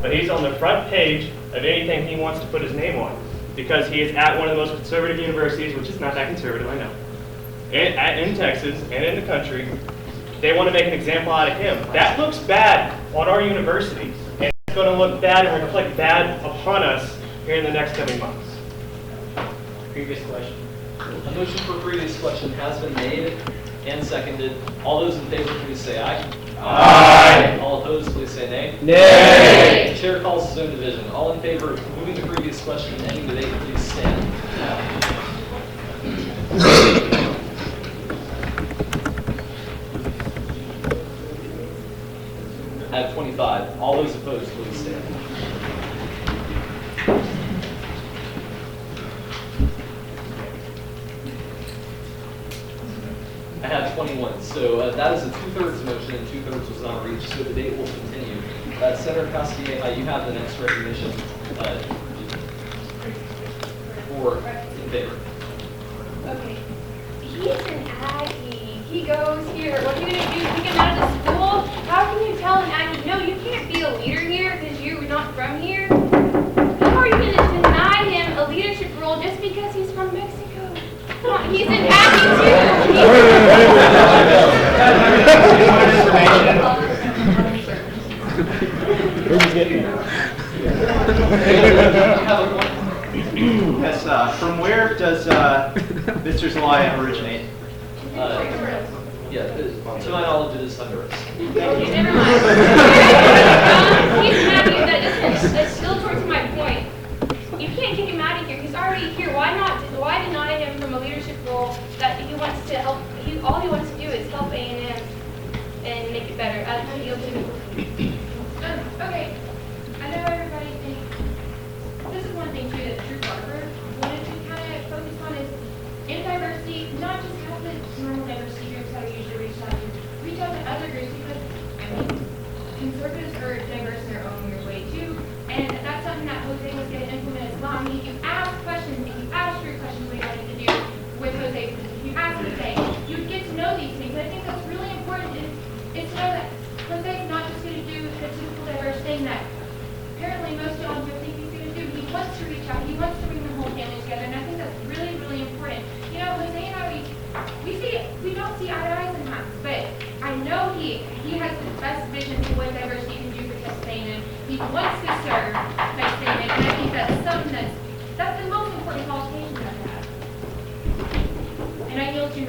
but he's on the front page of anything he wants to put his name on because he is at one of the most conservative universities, which is not that conservative, I know, in Texas and in the country. They want to make an example out of him. That looks bad on our universities, and it's going to look bad and reflect bad upon us here in the next coming months. Previous question. A motion for previous question has been made and seconded. All those in favor, please say aye. Aye. All opposed, please say nay. Nay. The chair calls his own division. All in favor of moving the previous question and ending debate, please stand. I have 25. All those opposed, please stand. I have 21. So that is a 2/3 motion, and 2/3 was not reached. So the debate will continue. Senator Castilleja, you have the next recognition for in favor. Okay. He's an Aggie. He goes here. What are you going to do? Kick him out of the school? How can you tell an Aggie, no, you can't be a leader here because you're not from here? How are you going to deny him a leadership role just because he's from Mexico? Come on, he's an Aggie Yes, from where does Mr. Zelaya originate? To my knowledge, it is Honduras. Never mind. He's an Aggie. That's still towards my point. You can't kick him out of here. He's already here. Why deny him from a leadership role that he wants to help? All he wants to do is help A&M and make it better. Okay, I know everybody thinks this is one thing too that Drew Barber wanted to kind of focus on is in diversity, not just have the normal diversity groups that are usually reached out to. Reach out to other groups because conservatives are diverse in their own weird way too, and that's something that Jose was going to implement as well. I mean, if you ask questions, if you ask your questions, what you wanted to do with Jose, if you ask Jose, you'd get to know these things. I think that's really important is to know that Jose is not just going to do the typical diverse thing that apparently most y'all would think he's going to do. He wants to reach out. He wants to bring the whole family together, and I think that's really, really important. You know, Jose and I, we don't see eye to eye sometimes, but I know he has the best vision for what diversity can do for Texas A&M. He wants to serve Texas A&M, and I think that's something that's the most important qualification that I have. And I yield to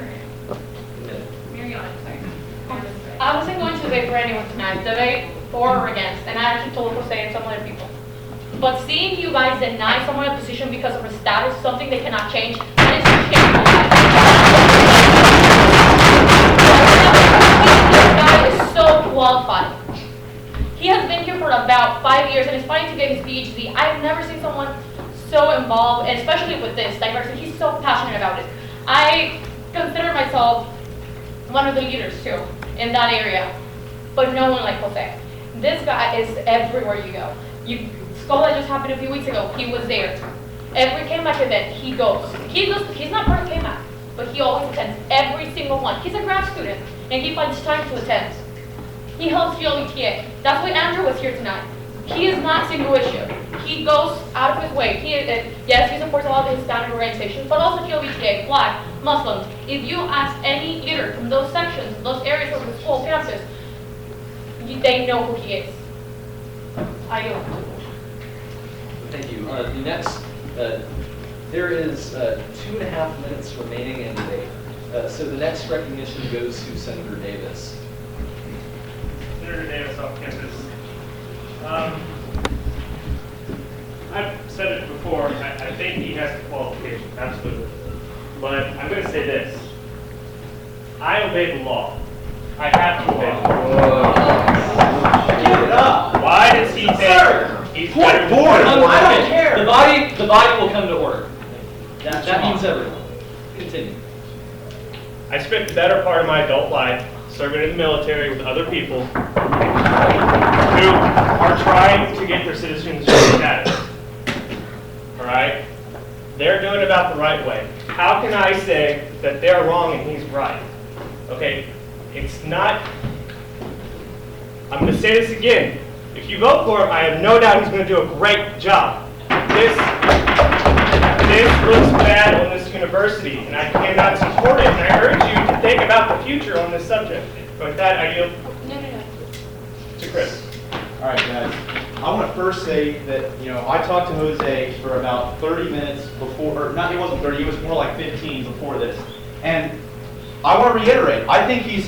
Mariana, sorry. I wasn't going to debate for anyone tonight, debate for or against, and I actually told Jose and some other people. But seeing you guys deny someone a position because of her status, something they cannot change, that is shameful. This guy is so qualified. He has been here for about 5 years and is fighting to get his PhD. I've never seen someone so involved, and especially with this diversity. He's so passionate about it. I consider myself one of the leaders too in that area, but no one like Jose. This guy is everywhere you go. Scholar just happened a few weeks ago. He was there. Every KMAC event, he goes. He's not part of KMAC, but he always attends every single one. He's a grad student, and he finds time to attend. He helps GLBTA. That's why Andrew was here tonight. He is not single issue. He goes out of his way. Yes, he supports a lot of Hispanic organizations, but also GLBTA, Black, Muslims. If you ask any leader from those sections, those areas of the school campus, they know who he is. I do. Thank you. The next, there is 2.5 minutes remaining in debate. So the next recognition goes to Senator Davis. Senator Davis off campus. I've said it before, I think he has the qualifications, absolutely. But I'm going to say this. I obey the law. I have to obey the law. Give it up. Why does he think he's better than I don't care. The body will come to order. That means everyone. Continue. I spent the better part of my adult life serving in the military with other people who are trying to get their citizenship status. All right? They're doing it about the right way. How can I say that they're wrong and he's right? Okay? It's not, I'm going to say this again. If you vote for him, I have no doubt he's going to do a great job. This looks bad on this university, and I cannot support it. And I urge you to think about the future on this subject. With that, I yield to Chris. All right, guys. I want to first say that, I talked to Jose for about 30 minutes before, or not, it wasn't 30, it was more like 15 before this. And I want to reiterate, I think he's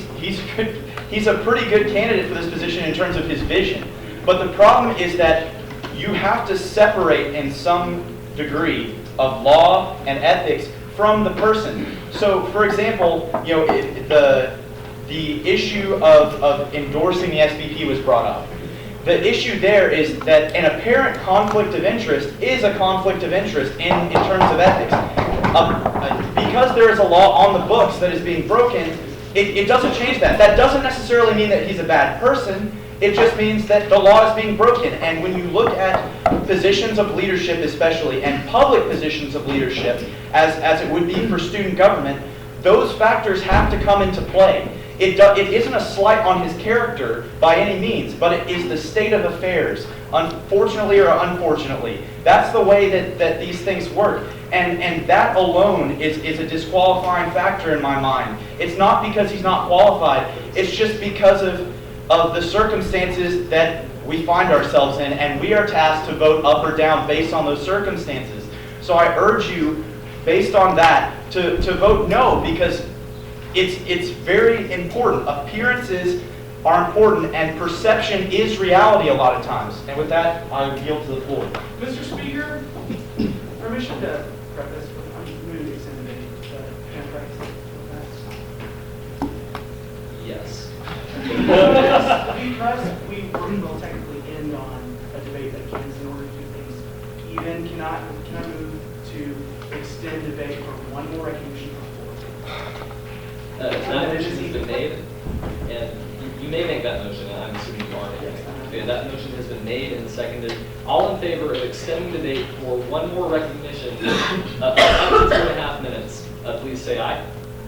a pretty good candidate for this position in terms of his vision. But the problem is that you have to separate in some degree of law and ethics from the person. So, for example, the issue of endorsing the SVP was brought up. The issue there is that an apparent conflict of interest is a conflict of interest in terms of ethics. Because there is a law on the books that is being broken, it doesn't change that. That doesn't necessarily mean that he's a bad person. It just means that the law is being broken. And when you look at positions of leadership especially, and public positions of leadership, as it would be for student government, those factors have to come into play. It isn't a slight on his character by any means, but it is the state of affairs, unfortunately or unfortunately. That's the way that these things work. And that alone is a disqualifying factor in my mind. It's not because he's not qualified, it's just because of the circumstances that we find ourselves in, and we are tasked to vote up or down based on those circumstances. So I urge you, based on that, to vote no, because it's very important. Appearances are important, and perception is reality a lot of times. And with that, I yield to the floor. Mr. Speaker, permission to preface. I'm moving to extend the meeting. Can I preface? Yes. Because we will technically end on a debate that begins in order to do things even, can I move to extend debate for one more recognition on the floor? That motion has been made, and you may make that motion, and I'm assuming you are making it. Okay, that motion has been made and seconded. All in favor of extending debate for one more recognition up to 2.5 minutes, please say aye.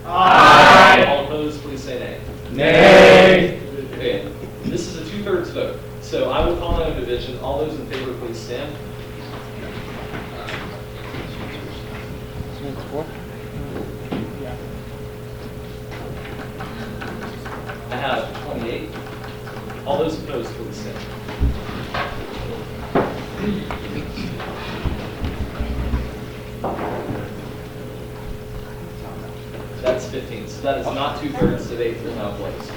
Aye. All opposed, please say nay. Nay. Okay, this is a 2/3 vote, so I will call on a division. All those in favor, please stand. I have 28. All those opposed, please stand. That's 15. So that is not 2/3 debate will now close.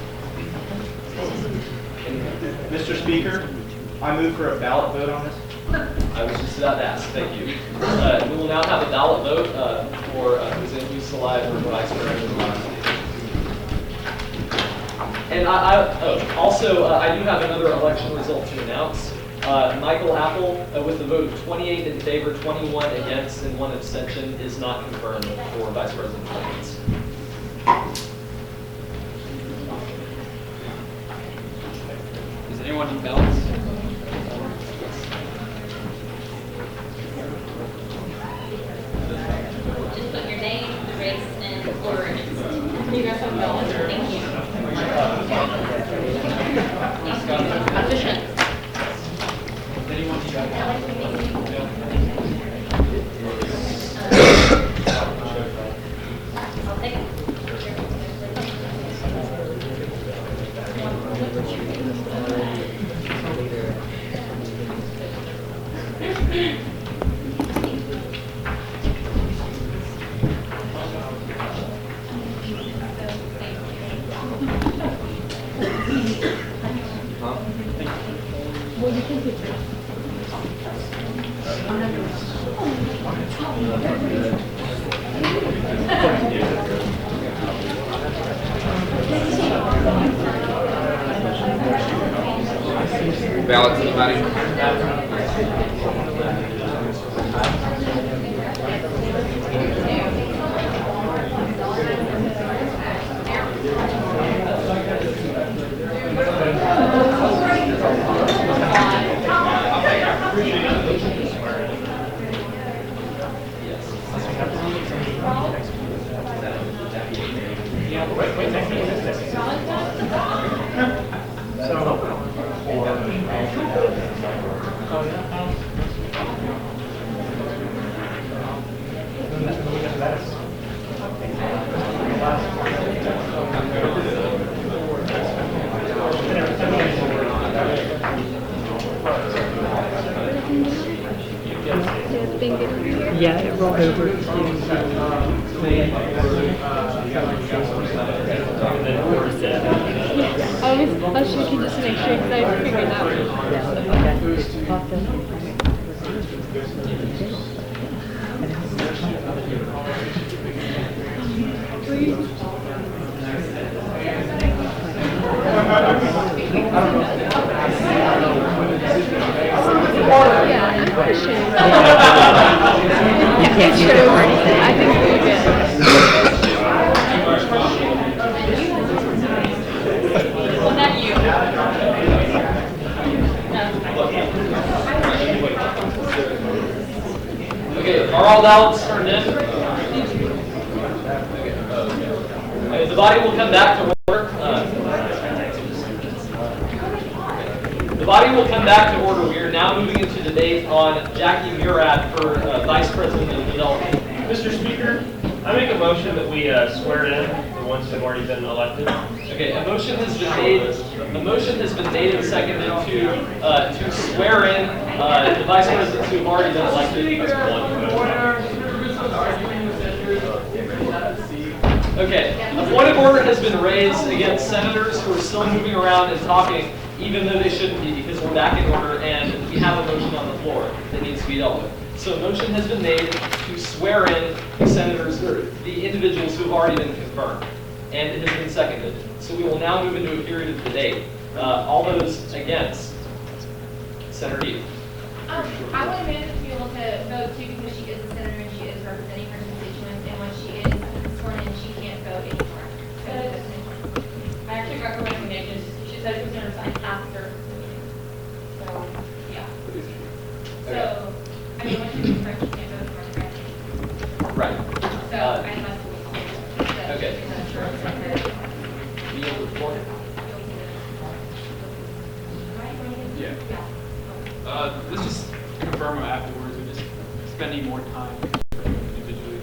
Mr. Speaker, I move for a ballot vote on this. I was just about to ask. Thank you. We will now have a ballot vote for Jose Luis Salai for Vice President. And also, I do have another election result to announce. Michael Apple, with a vote of 28 in favor, 21 against, and 1 abstention, is not confirmed for Vice President candidates. Does anyone need ballots? Just put your name, race, and ordinance. You guys have ballots? Thank you. Efficient. Anyone need ballots? I'll take it. Ballots, anybody? So, Yeah, it rolled over to I was checking just to make sure because I figured out. Yeah, I'm pretty sure. You can't use it for anything. I think we're good. Was that you? Okay, are all ballots turned in? Okay, the body will come back to order. The body will come back to order. We are now moving into debate on Jackie Murad for Vice President of Development. Mr. Speaker, I make a motion that we swear in the ones who have already been elected. Okay, a motion has been made. A motion has been made and seconded to swear in the vice presidents who have already been elected. Okay, a point of order has been raised against senators who are still moving around and talking, even though they shouldn't be, because we're back in order and we have a motion on the floor that needs to be dealt with. So a motion has been made to swear in the senators, or the individuals who have already been confirmed, and it has been seconded. So we will now move into a period of debate. All those against? Senator Heath. I want Amanda to be able to vote too because she is a senator and she is representing her constituents, and when she is sworn in, she can't vote anymore. So I actually got her resignation. She said she was gonna resign after the meeting. So, yeah. So, I mean, when she's confirmed, she can't vote anymore, correct? Right. So, I must believe. Okay. You yield the floor? Yeah. Let's just confirm them afterwards. We're just spending more time individually.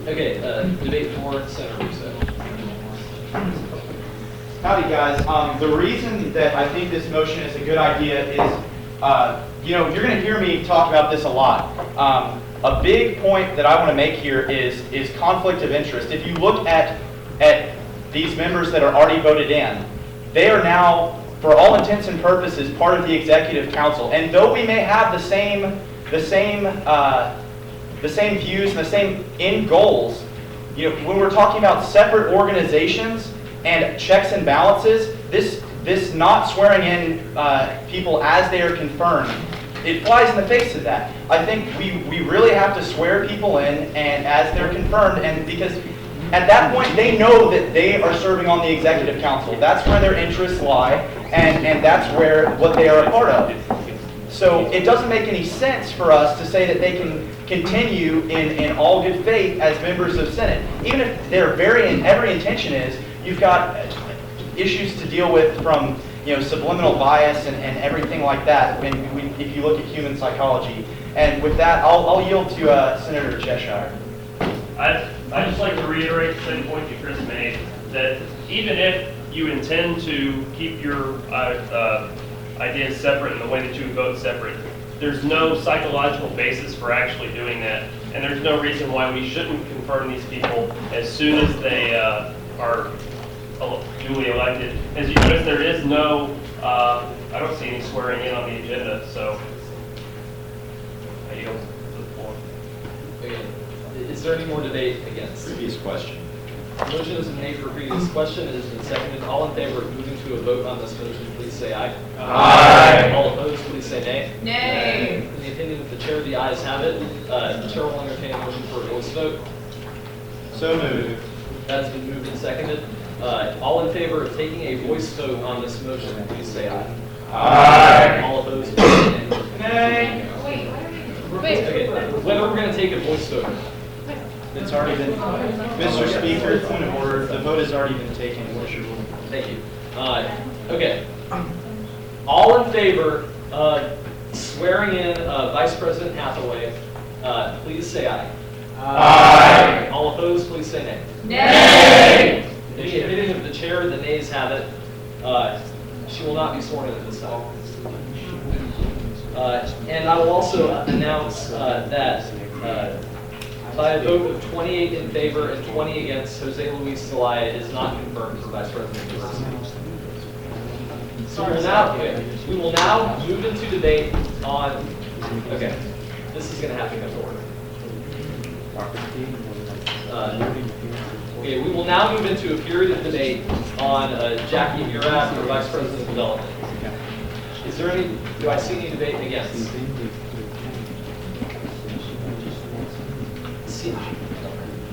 Okay, debate for Senator Russo. Howdy, guys. The reason that I think this motion is a good idea is, you're going to hear me talk about this a lot. A big point that I want to make here is conflict of interest. If you look at these members that are already voted in, they are now, for all intents and purposes, part of the executive council. And though we may have the same views and the same end goals, when we're talking about separate organizations and checks and balances, this not swearing in people as they are confirmed, it flies in the face of that. I think we really have to swear people in and as they're confirmed, and because at that point they know that they are serving on the executive council. That's where their interests lie, and that's what they are a part of. So it doesn't make any sense for us to say that they can continue in all good faith as members of Senate, even if every intention is you've got issues to deal with from subliminal bias and everything like that. If you look at human psychology, and with that, I'll yield to Senator Cheshire. I'd just like to reiterate the same point that Chris made, that even if you intend to keep your ideas separate and the way that you vote separate, there's no psychological basis for actually doing that, and there's no reason why we shouldn't confirm these people as soon as they are duly elected. As you notice, there is no, I don't see any swearing in on the agenda, so I yield to the floor. Okay. Is there any more debate against? Previous question. Motion has been made for previous question. It has been seconded. All in favor of moving to a vote on this motion, please say aye. Aye. All opposed, please say nay. Nay. In the opinion of the chair, the ayes have it. The chair will entertain a motion for a voice vote. So moved. That has been moved and seconded. All in favor of taking a voice vote on this motion, please say aye. Aye. All opposed, please say nay. Wait, what are we? Wait. Okay, whether we're going to take a voice vote. It's already been, Mr. Speaker, point of order, the vote has already been taken. What's your rule? Thank you. Okay. All in favor of swearing in Vice President Hathaway, please say aye. Aye. All opposed, please say nay. Nay. In the opinion of the chair, the nays have it. She will not be sworn in at this time. And I will also announce that by a vote of 28 in favor and 20 against, Jose Luis Zelaya is not confirmed for Vice President. So we will now move into debate on, okay, this is going to have to come to order. Okay, we will now move into a period of debate on Jackie Murad for Vice President of Development. Is there any, do I see any debate against?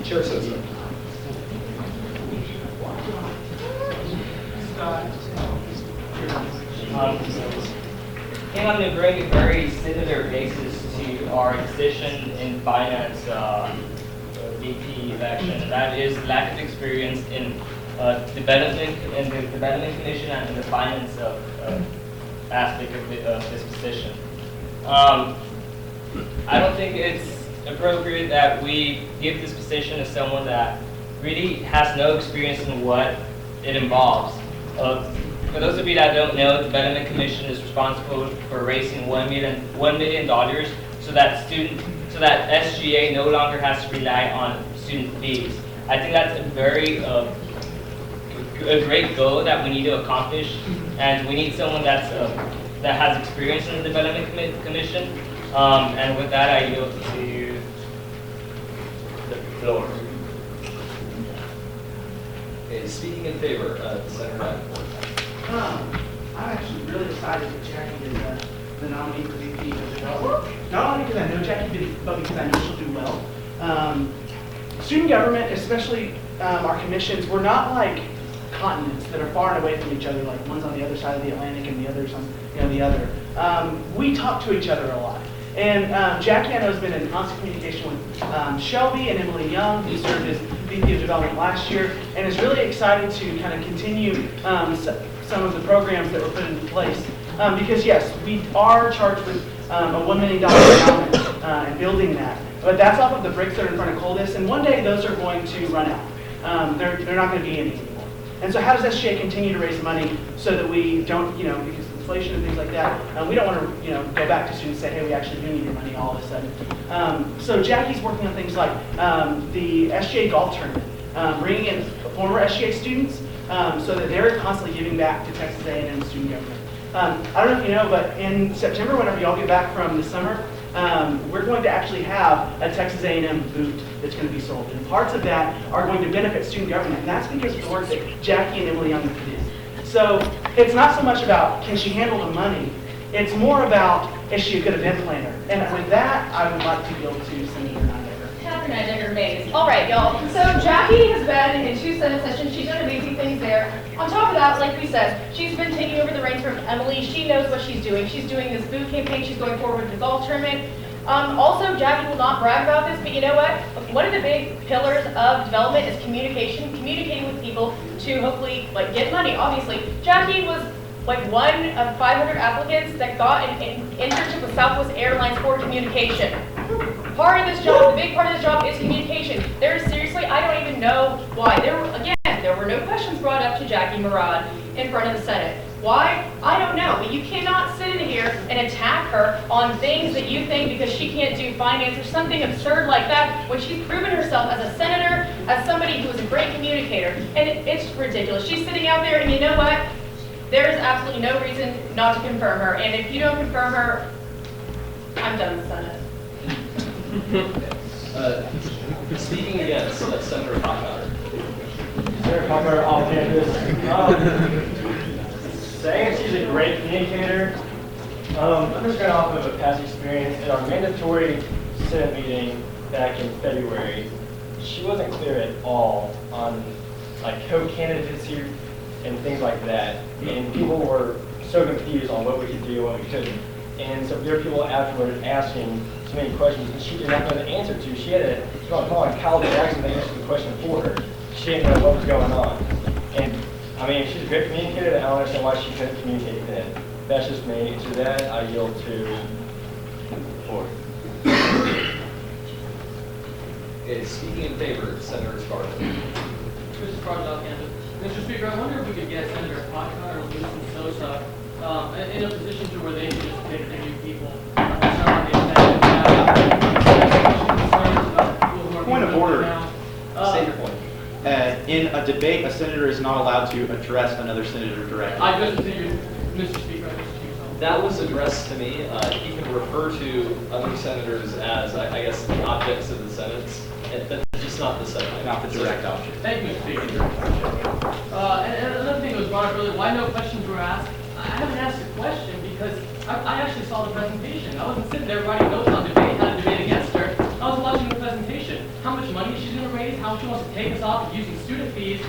Chair Sosa. Came on a very similar basis to our decision in finance VP election, and that is lack of experience in development and the development commission and in the finance aspect of this position. I don't think it's appropriate that we give this position to someone that really has no experience in what it involves. For those of you that don't know, the Development Commission is responsible for raising $1 million so that SGA no longer has to rely on student fees. I think that's a great goal that we need to accomplish, and we need someone that has experience in the Development Commission. And with that, I yield to the floor. Okay, speaking in favor, Senator Davenport. I'm actually really excited that Jackie is the nominee for VP of Development. Not only because I know Jackie, but because I know she'll do well. Student government, especially our commissions, we're not like continents that are far and away from each other, like one's on the other side of the Atlantic and the other's on the other. We talk to each other a lot. And Jackie, I know, has been in constant communication with Shelby and Emily Young, who served as VP of Development last year, and is really excited to kind of continue some of the programs that were put into place. Because yes, we are charged with a $1 million endowment and building that. But that's off of the bricks that are in front of Coldis, and one day those are going to run out. They're not going to be any anymore. And so how does SGA continue to raise money so that we don't, because of inflation and things like that, we don't want to, go back to students and say, hey, we actually do need your money all of a sudden. So Jackie's working on things like the SGA golf tournament, bringing in former SGA students so that they're constantly giving back to Texas A&M student government. I don't know if you know, but in September, whenever y'all get back from the summer, we're going to actually have a Texas A&M boot that's going to be sold. And parts of that are going to benefit student government. And that's because of the work that Jackie and Emily Young put in. So it's not so much about can she handle the money, it's more about is she a good event planner. And with that, I would like to yield to Senator Neidecker. Catherine Neidecker Mays. All right, y'all. So Jackie has been in 2 Senate sessions. She's done amazing things there. On top of that, like we said, she's been taking over the reins from Emily. She knows what she's doing. She's doing this boot campaign. She's going forward with the golf tournament. Also, Jackie will not brag about this, but you know what? One of the big pillars of development is communication, communicating with people to hopefully get money, obviously. Jackie was one of 500 applicants that got an internship with Southwest Airlines for communication. Part of this job, the big part of this job is communication. Seriously, I don't even know why. There were no questions brought up to Jackie Murad in front of the Senate. Why? I don't know, but you cannot sit in here and attack her on things that you think because she can't do finance or something absurd like that when she's proven herself as a senator, as somebody who is a great communicator. And it's ridiculous. She's sitting out there and you know what? There is absolutely no reason not to confirm her. And if you don't confirm her, I'm done with Senate. Speaking against Senator Hochauer. Senator Hochauer off campus. Saying she's a great communicator. I'm just going off of a past experience in our mandatory Senate meeting back in February. She wasn't clear at all on co-candidacy and things like that. And people were so confused on what we could do and what we couldn't. And so there were people afterward asking so many questions that she did not know the answer to. She had to call on Kyle Jackson to answer the question for her. She didn't know what was going on. And I mean, if she's a great communicator, then I don't understand why she couldn't communicate then. That's just me. To that, I yield to 4. Okay, speaking in favor, Senator Sparta. Mr. Sparta, Mr. Speaker, I wonder if we could get Senator Potcar or Lucy Sosa in a position to where they can just pick their new people. Point of order. State your point. In a debate, a senator is not allowed to address another senator directly. I address it to you, Mr. Speaker. That was addressed to me. He can refer to other senators as, I guess, the objects of the sentence, but just not the subject. Not the direct object. Thank you, Mr. Speaker. And another thing that was brought up earlier, why no questions were asked? I haven't asked a question because I actually saw the presentation. I wasn't sitting there writing notes on debate, how to debate against her. I was watching the presentation. How much money she's going to raise, how she wants to take us off of using student fees,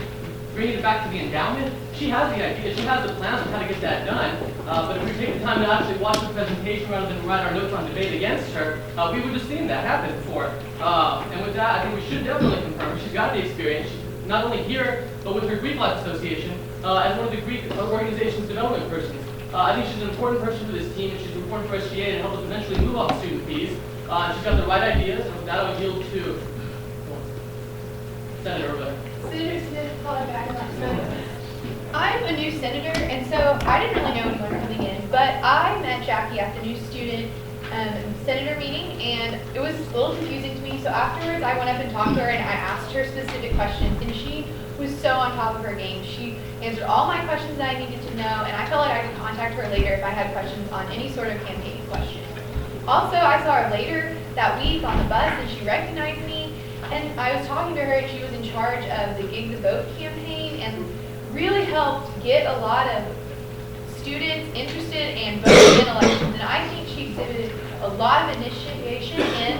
bringing it back to the endowment. She has the idea, she has the plans on how to get that done. But if we take the time to actually watch the presentation rather than write our notes on debate against her, we would have seen that happen before. And with that, I think we should definitely confirm she's got the experience. She's not only here, but with her Greek Life Association, as one of the Greek organization's development persons. I think she's an important person for this team, and she's important for SGA to help us eventually move off student fees. She's got the right ideas, and with that, I'll yield to Senator Rivera. Senator Smith, called back on. I'm a new senator, and so I didn't really know anyone coming in, but I met Jackie at the new student senator meeting, and it was a little confusing to me. So afterwards, I went up and talked to her, and I asked her specific questions, and she was so on top of her game. She answered all my questions that I needed to know, and I felt like I could contact her later if I had questions on any sort of campaigning question. Also, I saw her later that week on the bus, and she recognized me, and I was talking to her, and she was in charge of the Gig the Vote campaign, and really helped get a lot of students interested and voting in elections. And I think she exhibited a lot of initiation in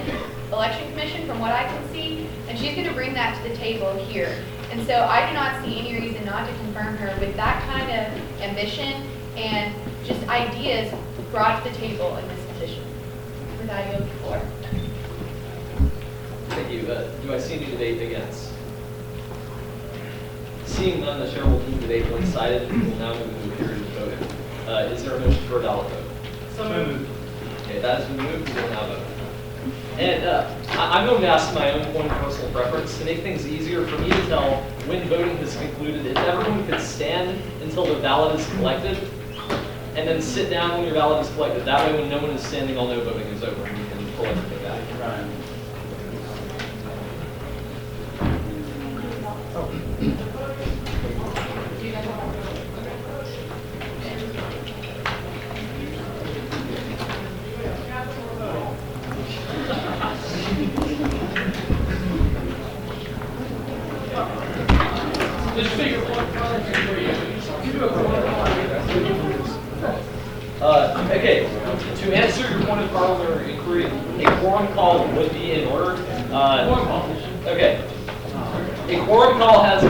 election commission from what I can see, and she's going to bring that to the table here. And so I do not see any reason not to confirm her with that kind of ambition and just ideas brought to the table in this position. With that, I yield the floor. Thank you. Do I see any debate against? Seeing none, the chair will deem debate one-sided, and we will now move to a period of voting. Is there a motion for a ballot vote? So moved. Okay, that has been moved. We will now vote. And I'm going to ask my own point of personal preference to make things easier for me to tell when voting has concluded. If everyone could stand until the ballot is collected, and then sit down when your ballot is collected. That way, when no one is standing, I'll know voting is over, and we can pull everything back. Okay, to answer your point of parliamentary inquiry, a quorum call would be in order. Okay. A quorum call has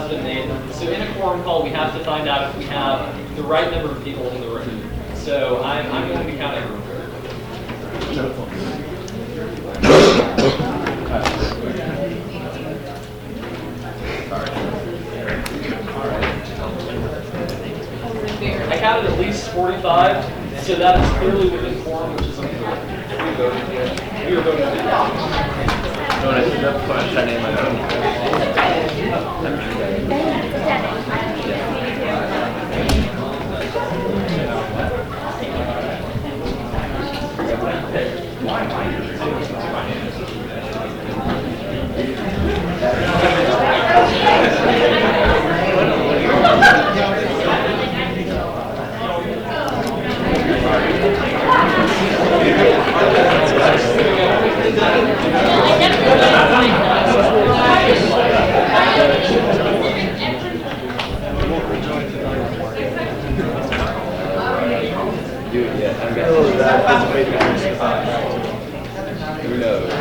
been made. So in a quorum call, we have to find out if we have the right number of people in the room. So I'm going to count everyone. I counted at least 45, so that is clearly within quorum, which is unclear. We are voting. Who knows?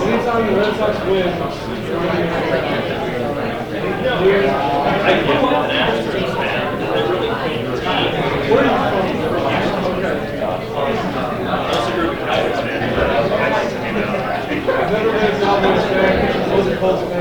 Anytime the Red Sox win, where are you I've never been a Cowboys fan. I was a Colts fan.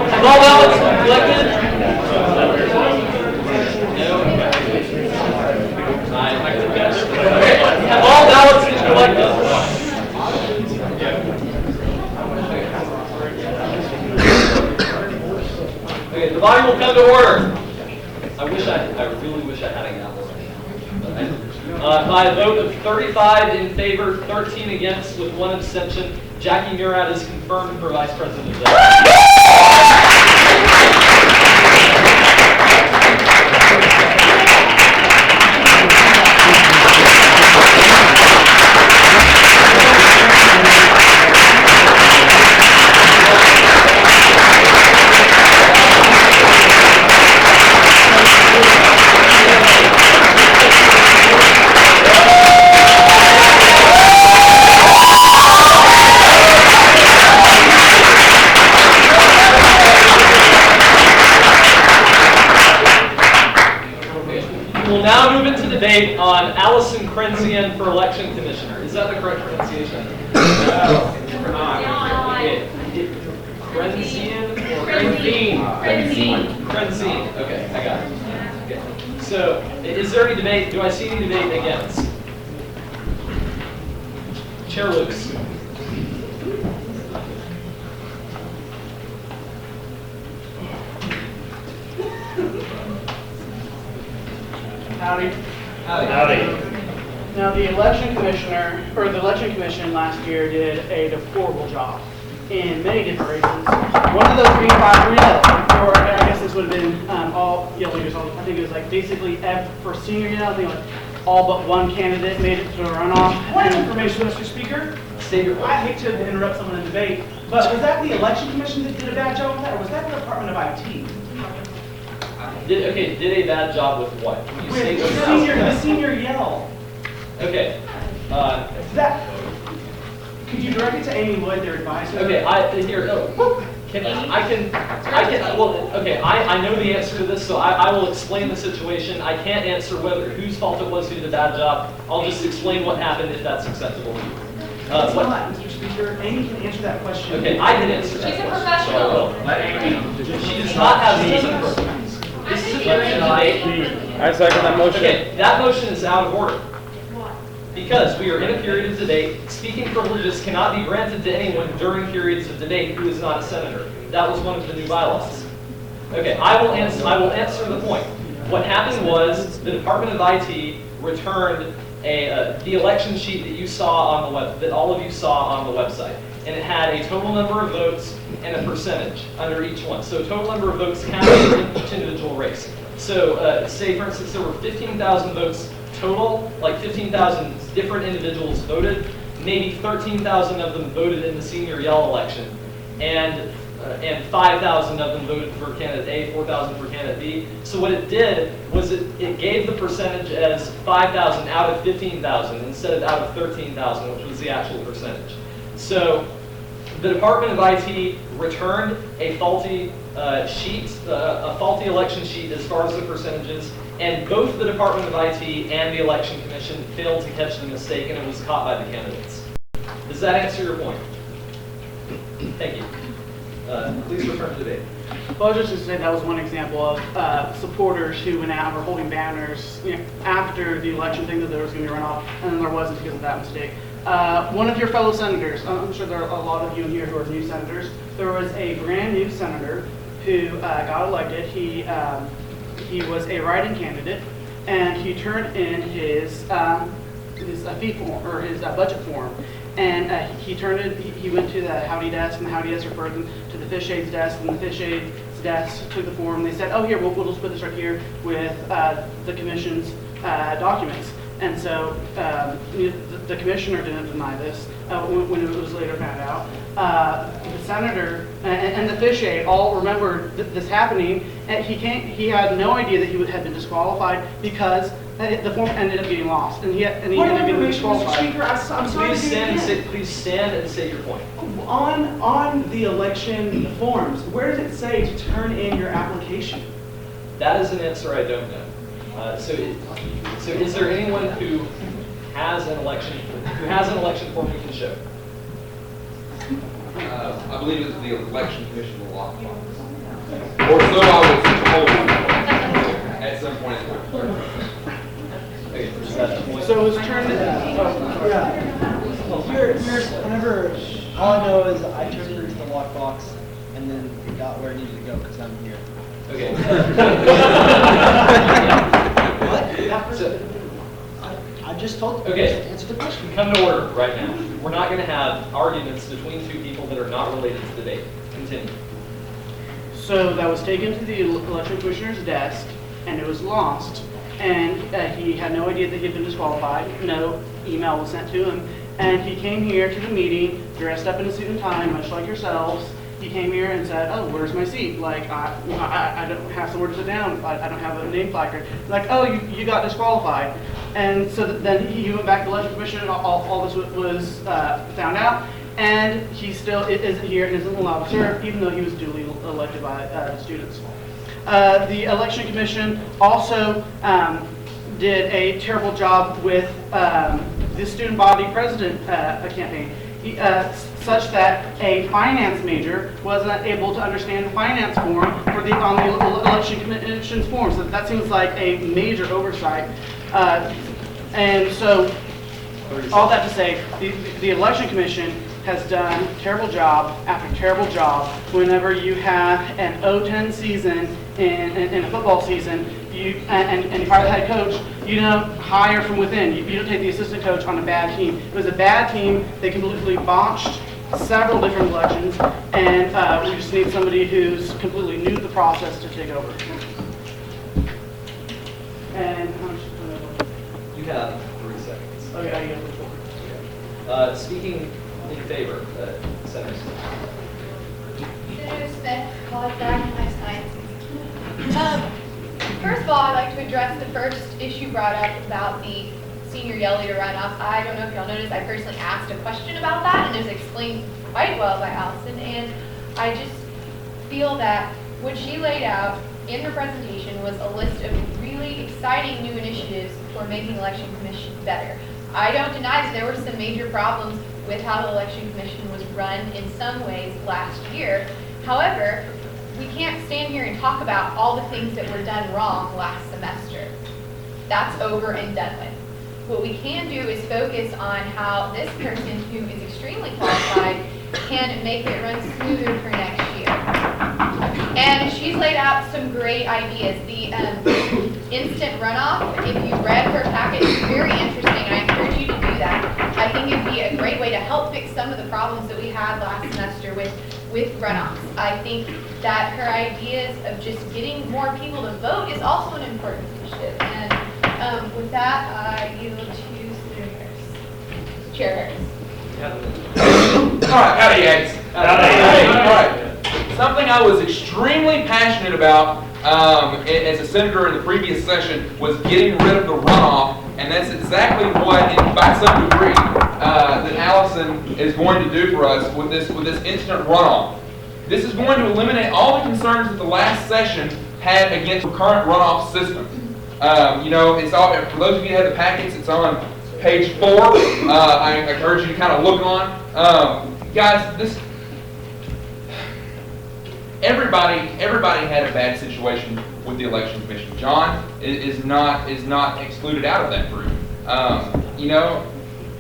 Have all ballots been collected? Have all ballots been collected? Okay, the body will come to order. I really wish I had a gavel right now. By a vote of 35 in favor, 13 against, with 1 abstention, Jackie Murad is confirmed for Vice President of the We'll now move into debate on Allison Krenzian for election commissioner. Is that the correct pronunciation? Krenzian or Krenzian. Okay, I got it. Okay. So, is there any debate? Do I see any debate against? Chair Lewis. Howdy. Howdy. Now, the election commissioner, or the election commission last year did a deplorable job in many different reasons. One of those being 5-3-0, or I guess this would have been all yellow years old. I think it was like basically for senior year, I think like all but one candidate made it to a runoff. Point of information, Mr. Speaker. I hate to interrupt someone in debate, but was that the election commission that did a bad job with that, or was that the Department of IT? Did a bad job with what? You say The senior yell. Okay. Could you direct it to Amy Wood, their advisor? Okay, I know the answer to this, so I will explain the situation. I can't answer whose fault it was who did a bad job. I'll just explain what happened if that's acceptable to you. It's not, Mr. Speaker. Amy can answer that question. Okay, I can answer that question. She's a professional. She does not have the This is a debate. I second that motion. Okay, that motion is out of order. Because we are in a period of debate, speaking privileges cannot be granted to anyone during periods of debate who is not a senator. That was one of the new bylaws. Okay, I will answer the point. What happened was the Department of IT returned the election sheet that you saw on the web, that all of you saw on the website, and it had a total number of votes and a percentage under each one. So total number of votes counted in each individual race. So say for instance there were 15,000 votes total, like 15,000 different individuals voted. Maybe 13,000 of them voted in the senior yell election, and 5,000 of them voted for candidate A, 4,000 for candidate B. So what it did was it gave the percentage as 5,000 out of 15,000 instead of out of 13,000, which was the actual percentage. So the Department of IT returned a faulty sheet, a faulty election sheet as far as the percentages, and both the Department of IT and the Election Commission failed to catch the mistake, and it was caught by the candidates. Does that answer your point? Thank you. Please return to debate. Well, I was just going to say that was one example of supporters who went out and were holding banners after the election thing that there was going to be a runoff, and then there wasn't because of that mistake. One of your fellow senators, I'm sure there are a lot of you in here who are new senators, there was a brand new senator who got elected. He was a write-in candidate, and he turned in his fee form, or his budget form. And he turned it, he went to the Howdy desk, and the Howdy desk referred him to the Fish Aid's desk, and the Fish Aid's desk took the form, and they said, oh, here, we'll just put this right here with the commission's documents. And so the commissioner didn't deny this when it was later found out. The senator and the Fish Aid all remembered this happening, and he had no idea that he had been disqualified because the form ended up getting lost, and he ended up getting disqualified. Speaker, I'm sorry Please to stand, do it again. please stand and say your point. On the election forms, where does it say to turn in your application? That is an answer I don't know. So is there anyone who has an election form we can show? I believe it's the election commission will lock box. Or so I was told at some point in time. Okay, so it was turned in. Whenever, all I know is I turned it into the lockbox and then it got where it needed to go because I'm here. Okay. I just told you. Okay. Answer the question. Come to order right now. We're not going to have arguments between two people that are not related to the debate. Continue. So that was taken to the election commissioner's desk, and it was lost. And he had no idea that he had been disqualified. No email was sent to him. And he came here to the meeting, dressed up in a suit and tie, much like yourselves. He came here and said, oh, where's my seat? Like, I don't have somewhere to sit down. I don't have a name placard. Like, oh, you got disqualified. And so then he went back to the election commission, and all this was found out. And he still isn't here and isn't allowed to serve, even though he was duly elected by the students. The election commission also did a terrible job with the student body president campaign. Such that a finance major wasn't able to understand the finance form on the election commission's form. So that seems like a major oversight. And so, all that to say, the election commission has done terrible job after terrible job. Whenever you have an 0-10 season in a football season, and you hire the head coach, you don't hire from within. You don't take the assistant coach on a bad team. It was a bad team. They completely botched several different elections, and we just need somebody who's completely new to the process to take over. And how much? You have 3 seconds. Okay, I get it. Speaking in favor, Senator Smith. Senator Smith, college back last night. First of all, I'd like to address the first issue brought up about the senior yell leader runoff. I don't know if y'all noticed, I personally asked a question about that, and it was explained quite well by Allison, and I just feel that what she laid out in her presentation was a list of really exciting new initiatives for making the election commission better. I don't deny that there were some major problems with how the election commission was run in some ways last year. However, we can't stand here and talk about all the things that were done wrong last semester. That's over and done with. What we can do is focus on how this person, who is extremely qualified, can make it run smoother for next year. And she's laid out some great ideas. The instant runoff, if you read her packet, it's very interesting, and I encourage you to do that. I think it'd be a great way to help fix some of the problems that we had last semester with runoffs. I think that her ideas of just getting more people to vote is also an important initiative. And with that, I yield to Senator Harris. Chair Harris. All right, howdy, guys. All right. Something I was extremely passionate about as a senator in the previous session was getting rid of the runoff, and that's exactly what, by some degree, that Allison is going to do for us with this instant runoff. This is going to eliminate all the concerns that the last session had against the current runoff system. You know, it's all, for those of you who have the packets, it's on page 4. I encourage you to kind of look on. Guys, everybody had a bad situation with the election commission. John is not excluded out of that group. You know,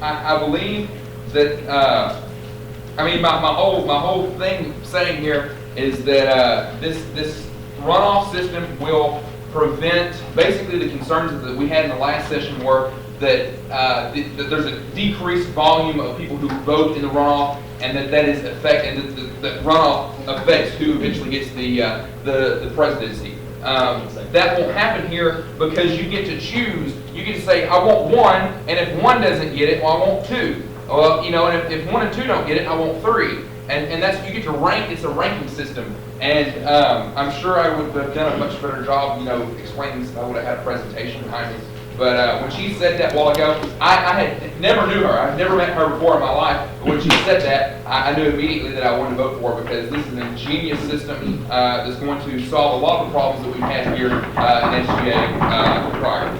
I believe that. I mean, my whole thing saying here is that this runoff system will prevent, basically the concerns that we had in the last session were that, that there's a decreased volume of people who vote in the runoff, and that is that runoff affects who eventually gets the presidency. That won't happen here because you get to choose. You get to say, I want one, and if one doesn't get it, well, I want two. Well, you know, and if 1 and 2 don't get it, I want 3. And that's, you get to rank, it's a ranking system. And I'm sure I would have done a much better job, you know, explaining this if I would have had a presentation behind me. But when she said that a while ago, I had never knew her. I've never met her before in my life. But when she said that, I knew immediately that I wanted to vote for her because this is an ingenious system that's going to solve a lot of the problems that we've had here in SGA prior.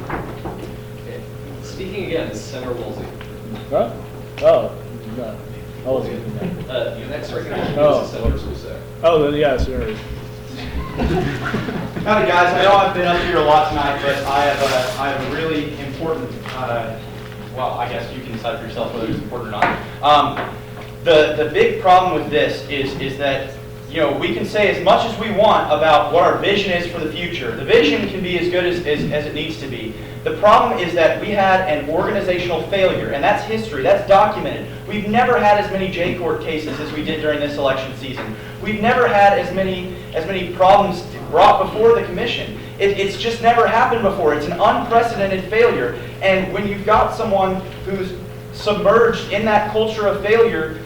Okay. Speaking again, Senator Woolsey. What? Oh, no. I wasn't getting that. Your next recognition Oh. is Senator Rousseau. Oh, yeah, sorry. Howdy guys, I know I've been up here a lot tonight, but I have a really important, well, I guess you can decide for yourself whether it's important or not. The big problem with this is that, you know, we can say as much as we want about what our vision is for the future. The vision can be as good as it needs to be. The problem is that we had an organizational failure, and that's history, that's documented. We've never had as many J-Court cases as we did during this election season. We've never had as many problems brought before the commission. It's just never happened before. It's an unprecedented failure. And when you've got someone who's submerged in that culture of failure,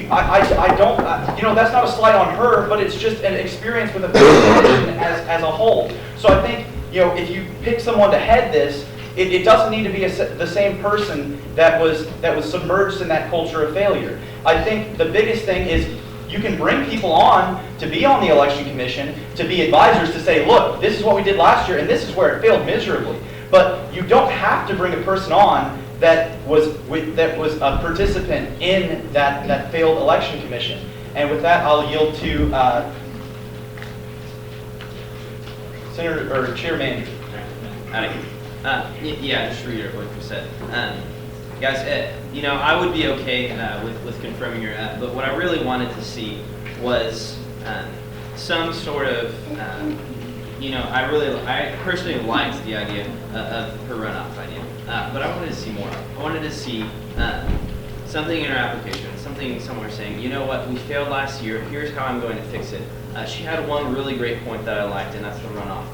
I don't, you know, that's not a slight on her, but it's just an experience with a commission as a whole. So I think, you know, if you pick someone to head this, it doesn't need to be the same person that was submerged in that culture of failure. I think the biggest thing is you can bring people on to be on the election commission, to be advisors, to say, look, this is what we did last year, and this is where it failed miserably. But you don't have to bring a person on that was a participant in that failed election commission. And with that, I'll yield to Senator or Chair Manning. Yeah, just to reiterate what you said. Guys, you know, I would be okay with confirming your, but what I really wanted to see was some sort of, you know, I personally liked the idea of her runoff idea, but I wanted to see more. I wanted to see something in her application, something somewhere saying, you know what, we failed last year, here's how I'm going to fix it. She had one really great point that I liked, and that's the runoff.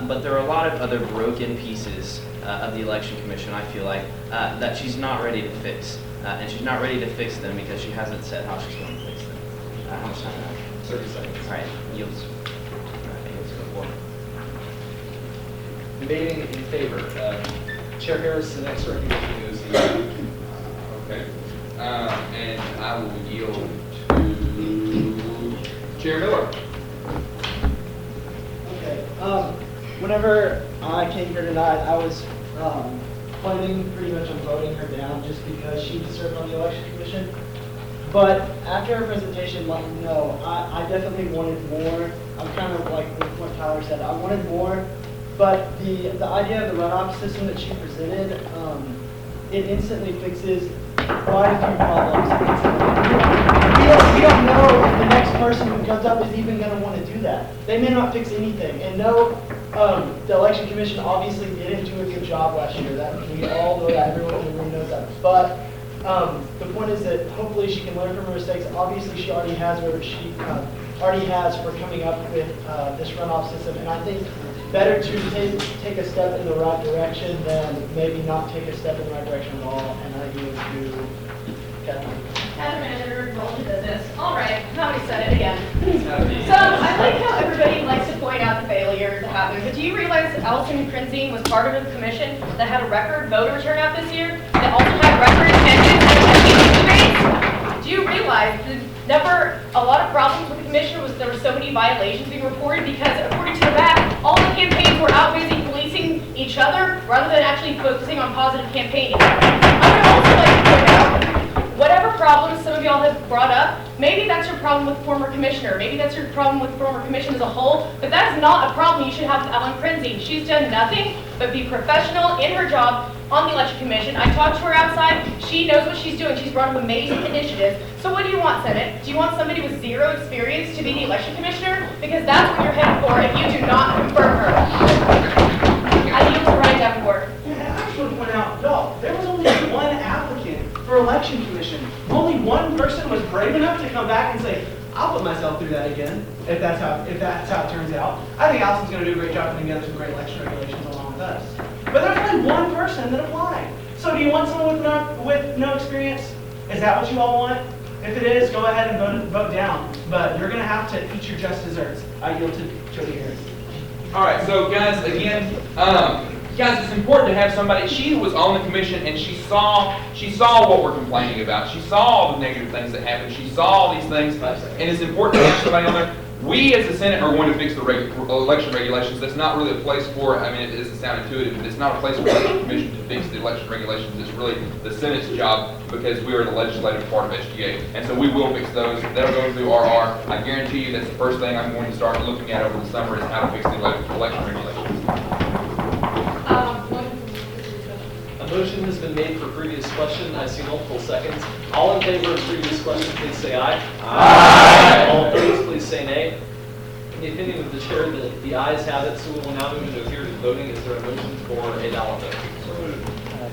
But there are a lot of other broken pieces of the Election Commission, I feel like, that she's not ready to fix. And she's not ready to fix them because she hasn't said how she's going to fix them. How much time do I have? 30 seconds. All right, yields. Debating in favor. Chair Harris, the next recognition goes to you. Okay. And I will yield to Chair Miller. Okay. Whenever I came here tonight, I was planning pretty much on voting her down just because she served on the election commission. But after her presentation, no, I definitely wanted more. I'm kind of like with what Tyler said. I wanted more, but the idea of the runoff system that she presented, it instantly fixes quite a few problems. We don't know if the next person who comes up is even going to want to do that. They may not fix anything. And no, the election commission obviously didn't do a good job last year. That we all know that. Everyone in the room knows that. But the point is that hopefully she can learn from her mistakes. Obviously, she already has whatever she already has for coming up with this runoff system. And I think better to take a step in the right direction than maybe not take a step in the right direction at all. And I yield to Kathleen. Madam Manager, roll to business. All right, now we said it again. So I like how everybody likes to point out the failures that happened, but do you realize that Allison Crinzing was part of the commission that had a record voter turnout this year, that also had record attendance at debates? Do you realize that there were a lot of problems with the commission was there were so many violations being reported because according to the map, all the campaigns were out busy policing each other rather than actually focusing on positive campaigning. I would also like to point out whatever problems some of y'all have brought up, maybe that's your problem with former commissioner, maybe that's your problem with former commission as a whole, but that is not a problem you should have with Ellen Crinzing. She's done nothing but be professional in her job, on the election commission. I talked to her outside. She knows what she's doing. She's brought up amazing initiatives. So what do you want, Senate? Do you want somebody with zero experience to be the election commissioner? Because that's what you're headed for if you do not confirm her. I yield to Ryan Davenport. Yeah, I just want to point out, no, there was only one applicant for election commission. Only one person was brave enough to come back and say, I'll put myself through that again, if that's how it turns out. I think Allison's going to do a great job putting together some great election regulations along with us. But there's only one person that applied. So do you want someone with no experience? Is that what you all want? If it is, go ahead and vote down. But you're going to have to eat your just desserts. I yield to Jody Harris. All right, so guys, again, guys, it's important to have somebody. She was on the commission and she saw what we're complaining about. She saw all the negative things that happened. She saw all these things, and it's important to have somebody on there. We, as the Senate, are going to fix the election regulations. That's not really a place for. I mean, it doesn't sound intuitive, but it's not a place for the election commission to fix the election regulations. It's really the Senate's job because we are the legislative part of SGA, and so we will fix those. That'll go through RR. I guarantee you, that's the first thing I'm going to start looking at over the summer is how to fix the election regulations. A motion has been made for previous question. I see multiple seconds. All in favor of previous question, please say aye. Aye. All opposed, please say nay. In the opinion of the chair, the ayes have it, so we will now move into a period of voting. Is there a motion for a ballot vote?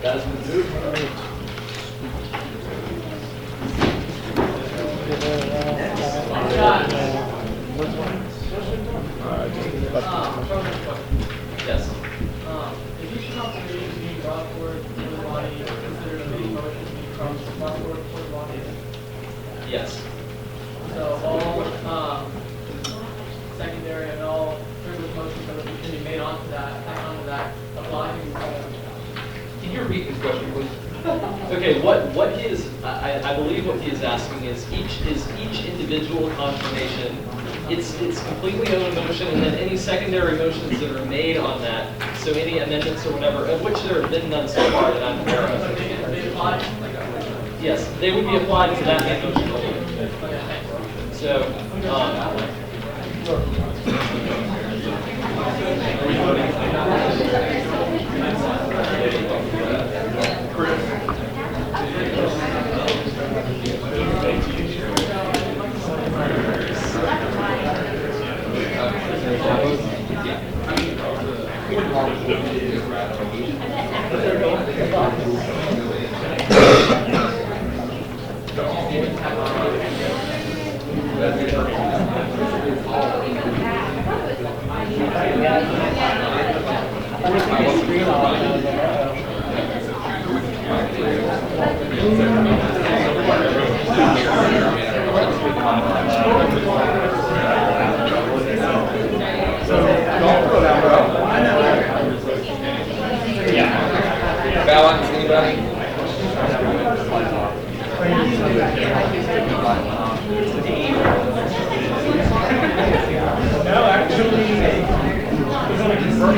That has been moved. Yes. If each confirmation is being brought forward to the body, consider the motion to be brought forward to the body. Yes. So all secondary and all frivolous motions that can be made onto that apply. Can you repeat this question, please? Okay, what he is, I believe what he is asking is each individual confirmation, it's completely own motion, and then any secondary motions that are made on that, so any amendments or whatever, of which there have been none so far that I'm aware of. They apply? Yes, they would be applied to that main motion only. So, Balance, anybody? No, actually, we're going to confirm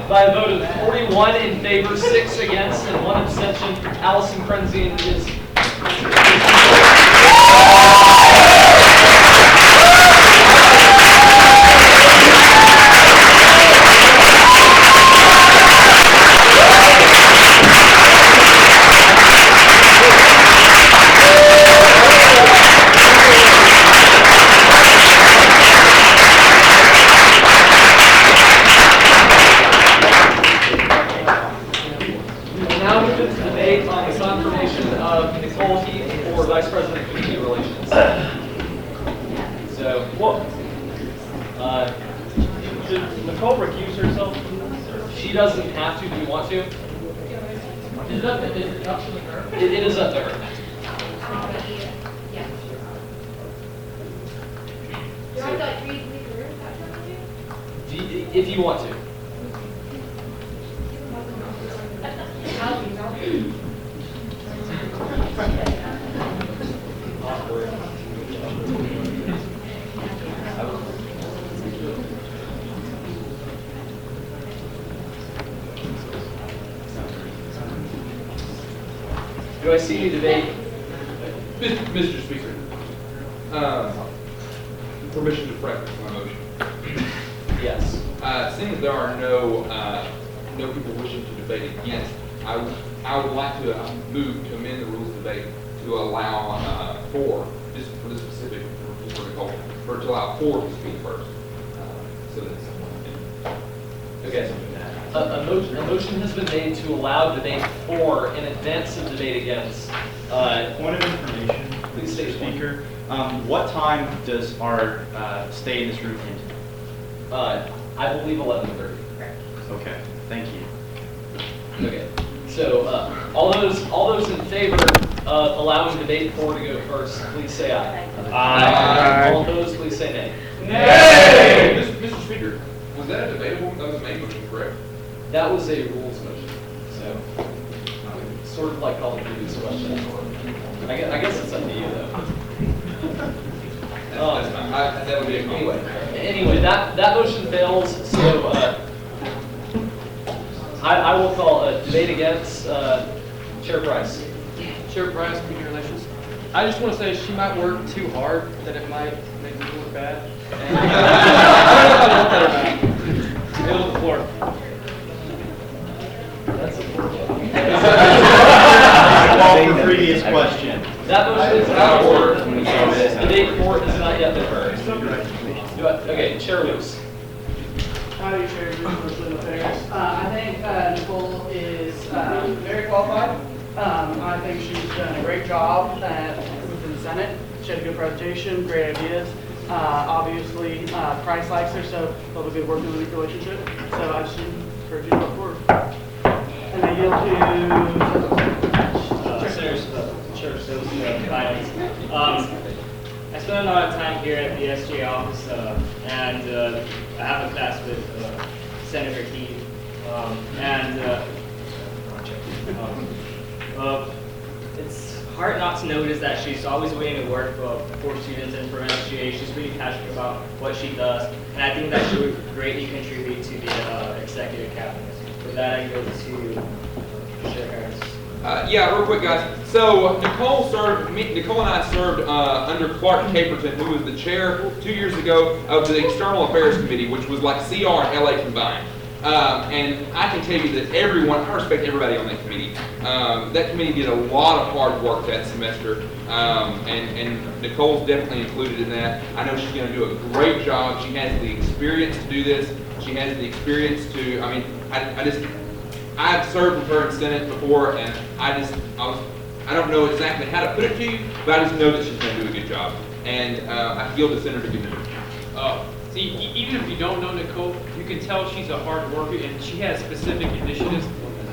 By a vote of 41 in favor, 6 against, and 1 abstention, Allison Krenzian is. Now move into debate on the confirmation of Nicole Heath for Vice President of Community Relations. So, Should Nicole recuse herself? she doesn't have to. Do you want to? Is it up to her? It is up to her. Yeah. Do I have to like read the room? Is that what you do? If you want to. Do I see any debate? Mr. Speaker, permission to practice my motion. Yes. Seeing that there are no people wishing to debate against, I would like to move to amend the rules of debate to allow just for this specific, just for Nicole, to allow 4 to speak first. So that someone can. Okay. A motion has been made to allow debate 4 in advance of debate against. Point of information, Please state your point. Speaker. What time does our stay in this room end? I believe 11:30. Okay, thank you. Okay. So all those in favor of allowing debate 4 to go first, please say aye. Aye. All opposed, please say nay. Nay! Mr. Speaker, was that a debatable? That was a main motion, correct? That was a rules motion. So sort of like calling previous questions. I guess it's up to you though. That's fine. That would be a Anyway, that motion fails, so I will call a debate against Chair Price. Chair Price, Community Relations. I just want to say she might work too hard, that it might make me look bad. I don't know if I want that or not. Yield the floor. That's Call for previous question. That motion is out of order. Debate 4 has not yet been heard. Okay, Chair Lewis. Howdy, Chair, Business Affairs. I think Nicole is very qualified. I think she's done a great job within the Senate. She had a good presentation, great ideas. Obviously, Price likes her, so they'll have a good working relationship. So I just encourage you to vote for her. And I yield to Chair, so guidance. I spent a lot of time here at the SGA office, and I have a class with Senator Heath, it's hard not to notice that she's always willing to work for students and for SGA. She's really passionate about what she does, and I think that she would greatly contribute to the executive cabinet. For that, I go to Chair Harris. Yeah, real quick, guys. So Nicole and I served under Clark Caperton, who was the chair 2 years ago of the External Affairs Committee, which was like CR and LA combined. And I can tell you that I respect everybody on that committee. That committee did a lot of hard work that semester, and Nicole's definitely included in that. I know she's going to do a great job. She has the experience to do this. She has the experience to, I've served with her in Senate before, and I don't know exactly how to put it to you, but I just know that she's going to do a good job. And I feel the Senator gives her. See, even if you don't know Nicole, you can tell she's a hard worker and she has specific initiatives.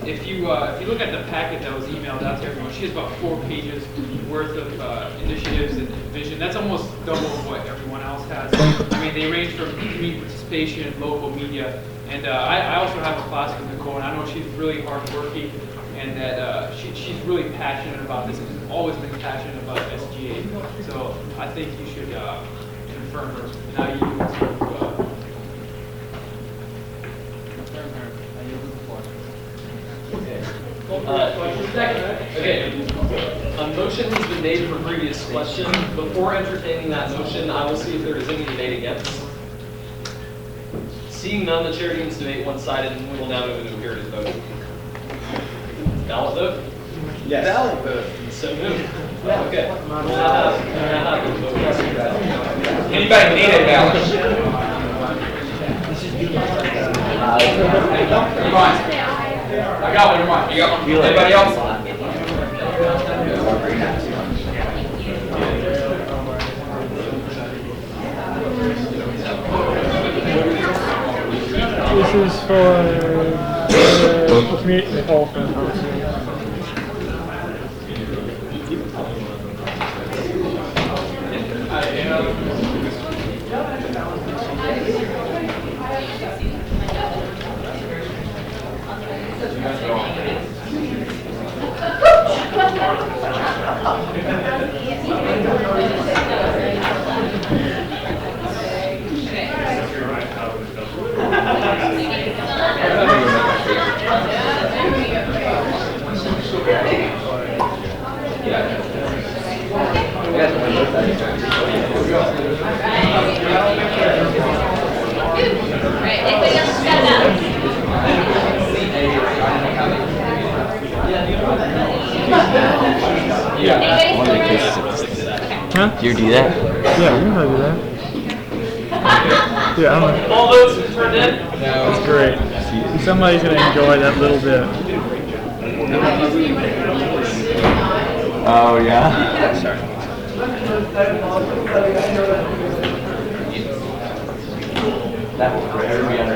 If you look at the packet that was emailed out to everyone, she has about 4 pages worth of initiatives and vision. That's almost double what everyone else has. I mean, they range from community participation, local media, and I also have a class with Nicole, and I know she's really hardworking, and that she's really passionate about this, and has always been passionate about SGA. So I think you should confirm her. Now you confirm her. Okay, a motion has been made for previous question. Before entertaining that motion, I will see if there is any debate against. Seeing none, the chair deems debate one-sided, and we will now move into a period of voting. Ballot vote? Yes. Ballot vote. So moved. Okay. We'll now have a vote. Anybody need a ballot? Come on. I got one, come on. You got one? Anybody else? This is for community hall for Do you do that? Yeah, we know how to do that. Yeah, I don't know. All votes turned in? That's great. Somebody's gonna enjoy that little bit. Oh, yeah? Sorry. That will forever be under.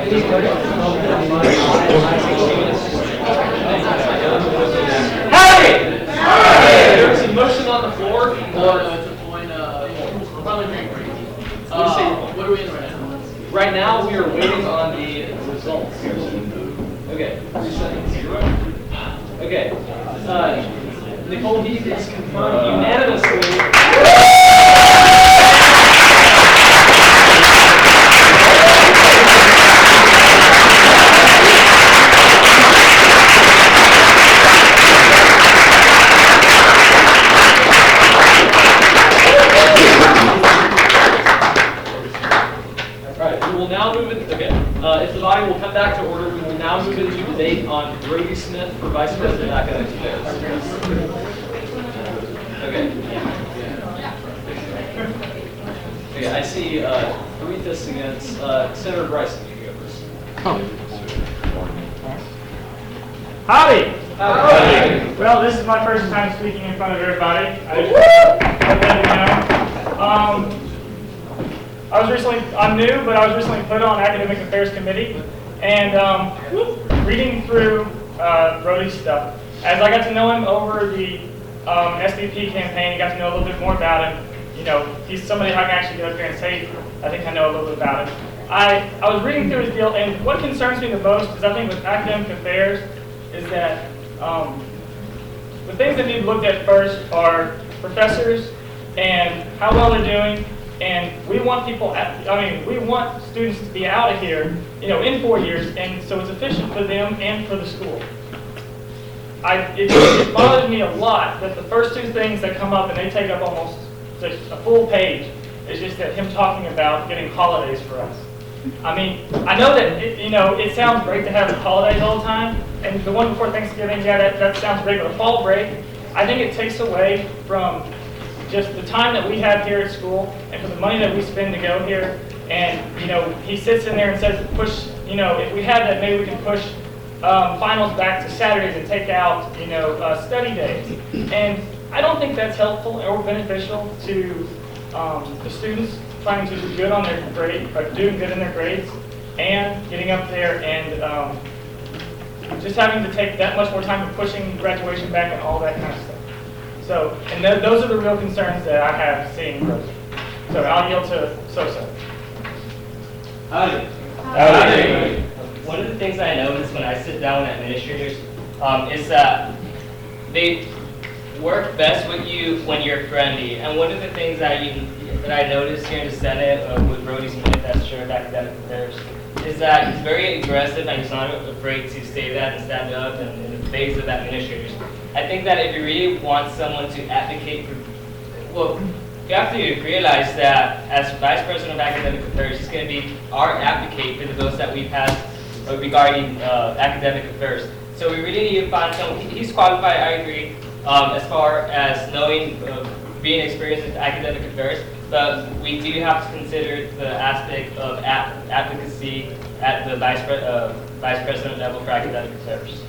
There's a motion on the floor for, It's a point, probably very brief. What are we in right now? right now, we are waiting on the results. Okay. Okay. Nicole Heath is confirmed unanimously. If the body will come back to order, we will now move into debate on Brody Smith for Vice President of Academic Affairs. Okay. Okay, I see Aretha against Senator Bryson. You go first. Howdy. Howdy. Well, this is my first time speaking in front of everybody. I just want to let you know. I'm new, but I was recently put on Academic Affairs Committee, and reading through Brody's stuff, as I got to know him over the SVP campaign and got to know a little bit more about him, you know, he's somebody I can actually get up here and say, I think I know a little bit about him. I was reading through his deal, and what concerns me the most is I think with academic affairs is that the things that need looked at first are professors and how well they're doing. And we want people, we want students to be out of here, you know, in 4 years, and so it's efficient for them and for the school. It bothers me a lot that the first two things that come up, and they take up almost a full page, is just that him talking about getting holidays for us. I mean, I know that, it sounds great to have holidays all the time, and the one before Thanksgiving, yeah, that sounds great, but a fall break, I think it takes away from just the time that we have here at school and for the money that we spend to go here. And, he sits in there and says, push, if we had that, maybe we can push finals back to Saturdays and take out, study days. And I don't think that's helpful or beneficial to the students trying to do good on their grade, or doing good in their grades, and getting up there and just having to take that much more time and pushing graduation back and all that kind of stuff. So, and those are the real concerns that I have seeing Brody. So I'll yield to Sosa. Howdy. One of the things I notice when I sit down with administrators is that they work best with you when you're friendly. And one of the things that I noticed here in the Senate with Brody Smith as Chair of Academic Affairs is that he's very aggressive and he's not afraid to say that and stand up in the face of administrators. I think that if you really want someone to advocate for, well, you have to realize that as Vice President of Academic Affairs, he's going to be our advocate for the bills that we pass regarding academic affairs. So we really need to find someone. He's qualified, I agree, as far as knowing, being experienced in academic affairs, but we do have to consider the aspect of advocacy at the Vice President level for academic affairs.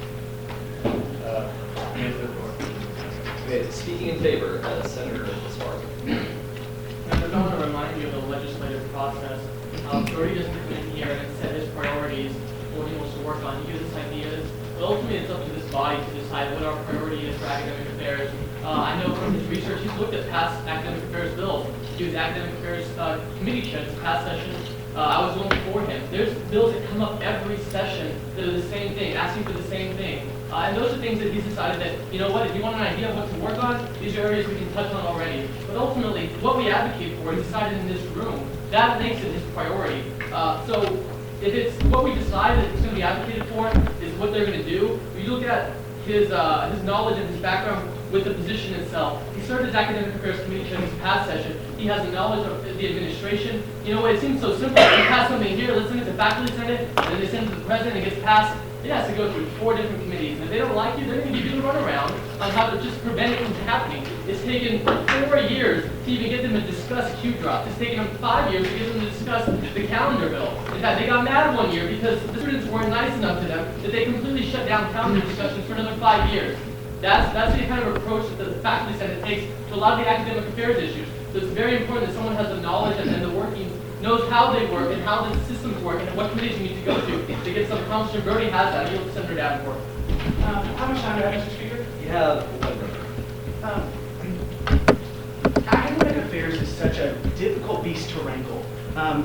Okay, speaking in favor, Senator Spark. I don't want to remind you of the legislative process. Brody doesn't come in here and set his priorities, what he wants to work on. He gives us ideas, but ultimately it's up to this body to decide what our priority is for academic affairs. I know from his research, he's looked at past academic affairs bills. He was academic affairs committee chair this past session. I was one before him. There's bills that come up every session that are the same thing, asking for the same thing. And those are things that he's decided that, you know what, if you want an idea of what to work on, these are areas we can touch on already. But ultimately, what we advocate for is decided in this room. That makes it his priority. So if it's what we decide that it's going to be advocated for is what they're going to do, we look at his knowledge and his background with the position itself. He served as Academic Affairs Committee Chair in this past session. He has a knowledge of the administration. You know what, it seems so simple. You pass something here, let's send it to faculty senate, and then they send it to the president and it gets passed. It has to go through 4 different committees. And if they don't like you, they're going to give you the runaround on how to just prevent it from happening. It's taken 4 years to even get them to discuss Q drops. It's taken them 5 years to get them to discuss the calendar bill. In fact, they got mad one year because the students weren't nice enough to them that they completely shut down calendar discussions for another 5 years. That's the kind of approach that the faculty senate takes to a lot of the academic affairs issues. So it's very important that someone has the knowledge and the workings knows how they work and how the systems work and what committees you need to go to get some accomplishment. Brody has that. You'll Senator Davenport. How much time do I have, Mr. Speaker? You have 1 minute. Academic affairs is such a difficult beast to wrangle.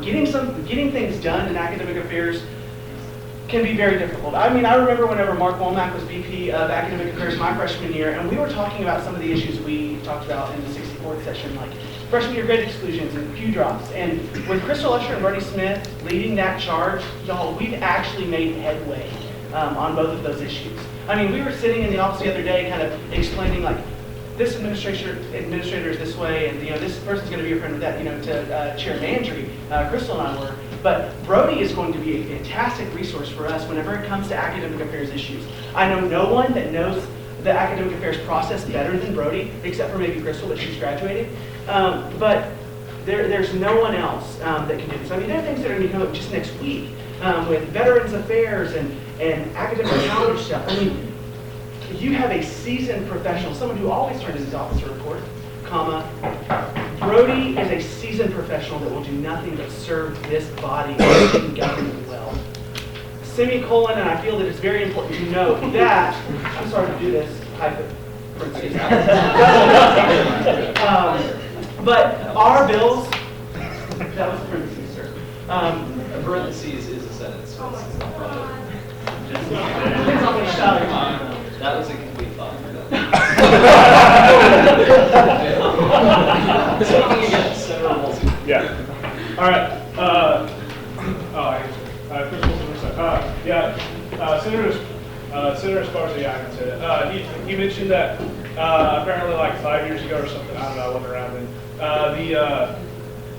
Getting things done in academic affairs can be very difficult. I mean, I remember whenever Mark Womack was VP of Academic Affairs my freshman year, and we were talking about some of the issues we talked about in the 64th session, like freshman year grade exclusions and pew drops. And with Crystal Usher and Bernie Smith leading that charge, y'all, we've actually made headway on both of those issues. I mean, we were sitting in the office the other day kind of explaining, like, this administrator is this way, and this person's going to be a friend of that, to Chair Landry, Crystal and I were. But Brody is going to be a fantastic resource for us whenever it comes to academic affairs issues. I know no one that knows the academic affairs process better than Brody, except for maybe Crystal, but she's graduated. But there's no one else that can do this. I mean, there are things that are going to come up just next week with Veterans Affairs and academic college stuff. I mean, you have a seasoned professional, someone who always turns in his office report, Brody is a seasoned professional that will do nothing but serve this body and government well. Semicolon, and I feel that it's very important to note that, I'm sorry to do this, but our bills, that was a parentheses, sir. A parentheses is a sentence. That was a complete thought. Speaking again, Senator Wolsey. Yeah. All right. Senator Esparza, yeah, I can say that. He mentioned that apparently like 5 years ago or something, I don't know, I wasn't around then,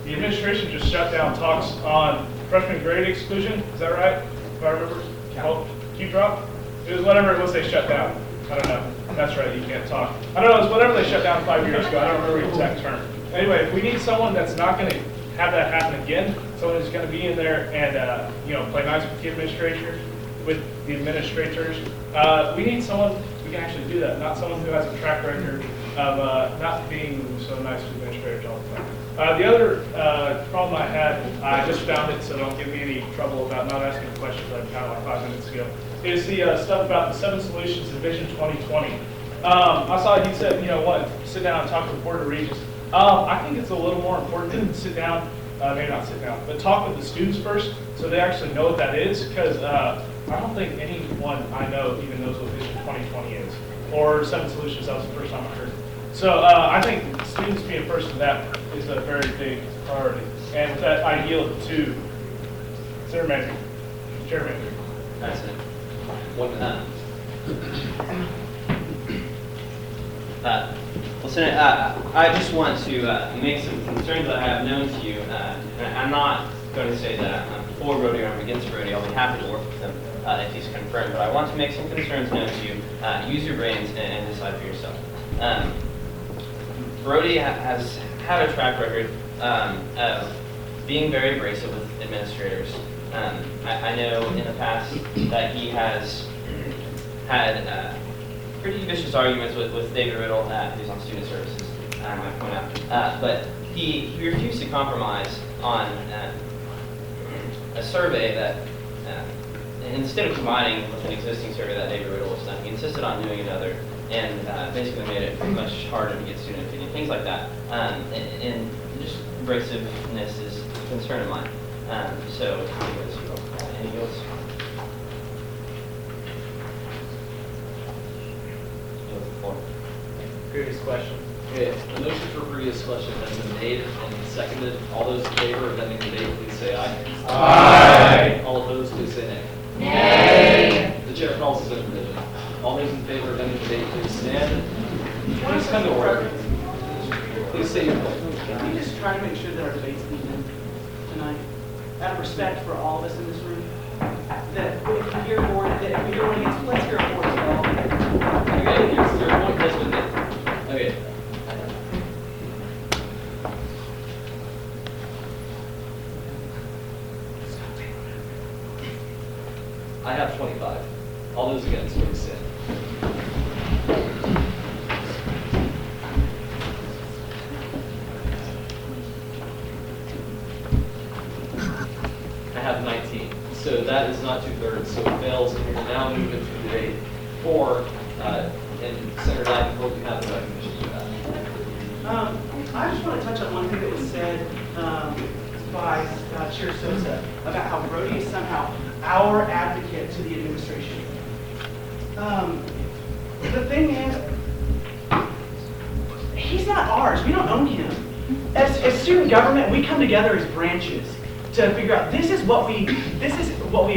the administration just shut down talks on freshman grade exclusion. Is that right? If I remember. Well, Q drop? It was whatever it was they shut down. I don't know. That's right, you can't talk. I don't know, it was whatever they shut down 5 years ago. I don't remember the exact term. Anyway, if we need someone that's not going to have that happen again, someone who's going to be in there and play nice with the administrators, we need someone who can actually do that, not someone who has a track record of not being so nice to administrators all the time. The other problem I had, I just found it, so don't give me any trouble about not asking questions I found like 5 minutes ago, is the stuff about the 7 solutions to Vision 2020. I saw he said, sit down and talk to the Board of Regents. I think it's a little more important to sit down, maybe not sit down, but talk with the students first so they actually know what that is, because I don't think anyone I know even knows what Vision 2020 is, or 7 solutions. That was the first time I heard it. So I think students being first in that is a very big priority. And with that, I yield to Chair Landry. That's it. Well, Senator, I just want to make some concerns that I have known to you. I'm not going to say that I'm for Brody or I'm against Brody. I'll be happy to work with him if he's confirmed. But I want to make some concerns known to you. Use your brains and decide for yourself. Brody has had a track record of being very abrasive with administrators. I know in the past that he has had pretty vicious arguments with David Riddle, who's on student services, I might point out. But he refused to compromise on a survey that, instead of combining with an existing survey that David Riddle has done, he insisted on doing another and basically made it much harder to get student opinion, things like that. And just abrasiveness is a concern of mine. So, any else? Previous question. Okay, the motion for previous question has been made and seconded. All those in favor of ending the debate, please say aye. Aye. All opposed, please say nay. Nay. The chair calls this division. All those in favor of ending the debate, please stand. Please come to order. Please say your point. Can we just try to make sure that our debates begin tonight, out of respect for all of us in this room? That if we hear more, that if we hear one against, let's hear a for as well. Okay, your point has been made. Okay. I have 25. All those against, please stand. So that is not 2/3, so it fails, and we will now move into debate 4. And Senator Davenport, you have the recognition for that. I just want to touch on one thing that was said by Chair Sosa about how Brody is somehow our advocate to the administration. The thing is, he's not ours. We don't own him. As student government, we come together as branches to figure out this is what we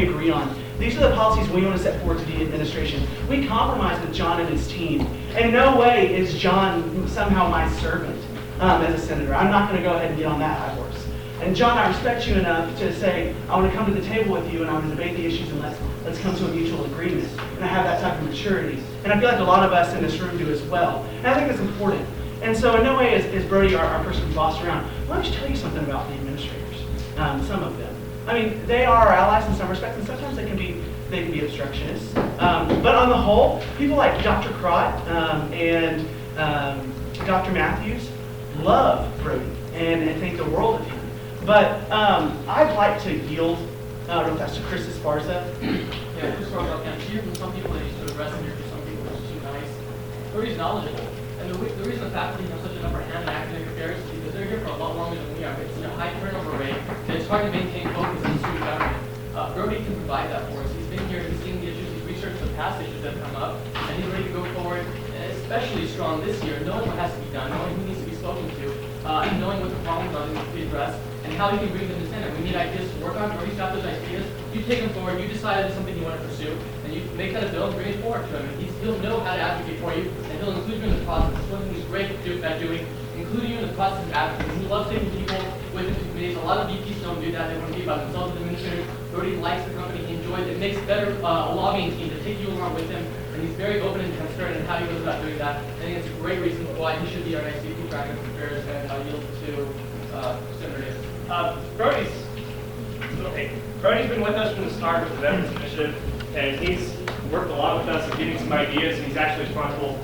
agree on. These are the policies we want to set forward to the administration. We compromise with John and his team. In no way is John somehow my servant as a senator. I'm not going to go ahead and get on that high horse. And John, I respect you enough to say, I want to come to the table with you and I want to debate the issues and let's come to a mutual agreement. And I have that type of maturity. And I feel like a lot of us in this room do as well. And I think that's important. And so in no way is Brody our person who's bossed around. Why don't you tell you something about the administrators? Some of them. I mean, they are our allies in some respects, and sometimes they can be obstructionists. But on the whole, people like Dr. Crott and Dr. Matthews love Brody and think the world of him. But I'd like to yield real fast to Chris Esparza. Yeah, Chris Esparza, I'm here from some people that used to address here, for some people it's too nice. Brody's knowledgeable. And the reason the faculty have such an upper hand in academic affairs is because they're here for a lot longer than we are. It's a high turnover rate, and it's hard to maintain focus in student government. Brody can provide that for us. He's been here, he's seen the issues, he's researched the past issues that have come up, and he's ready to go forward, and especially strong this year, knowing what has to be done, knowing who needs to be spoken to, and knowing what the problems are that need to be addressed, and how he can bring them to center. We need ideas to work on. Brody's got those ideas. You take them forward, you decide it's something you want to pursue, and you make that a bill and bring it forward to him. And he'll know how to advocate for you, and he'll include you in the process. It's one thing he's great at doing, including you in the process of advocating. He loves taking people with him to committees. A lot of VPs don't do that. They want to be about themselves as administrators. Brody likes the company. He enjoys it. It makes better a lobbying team to take you along with him, and he's very open and transparent in how he goes about doing that. I think it's a great reason why he should be our next VP for academic affairs, and I'll yield to Senator Davis. Brody's been with us from the start with the Veterans Initiative, and he's worked a lot with us in getting some ideas, and he's actually responsible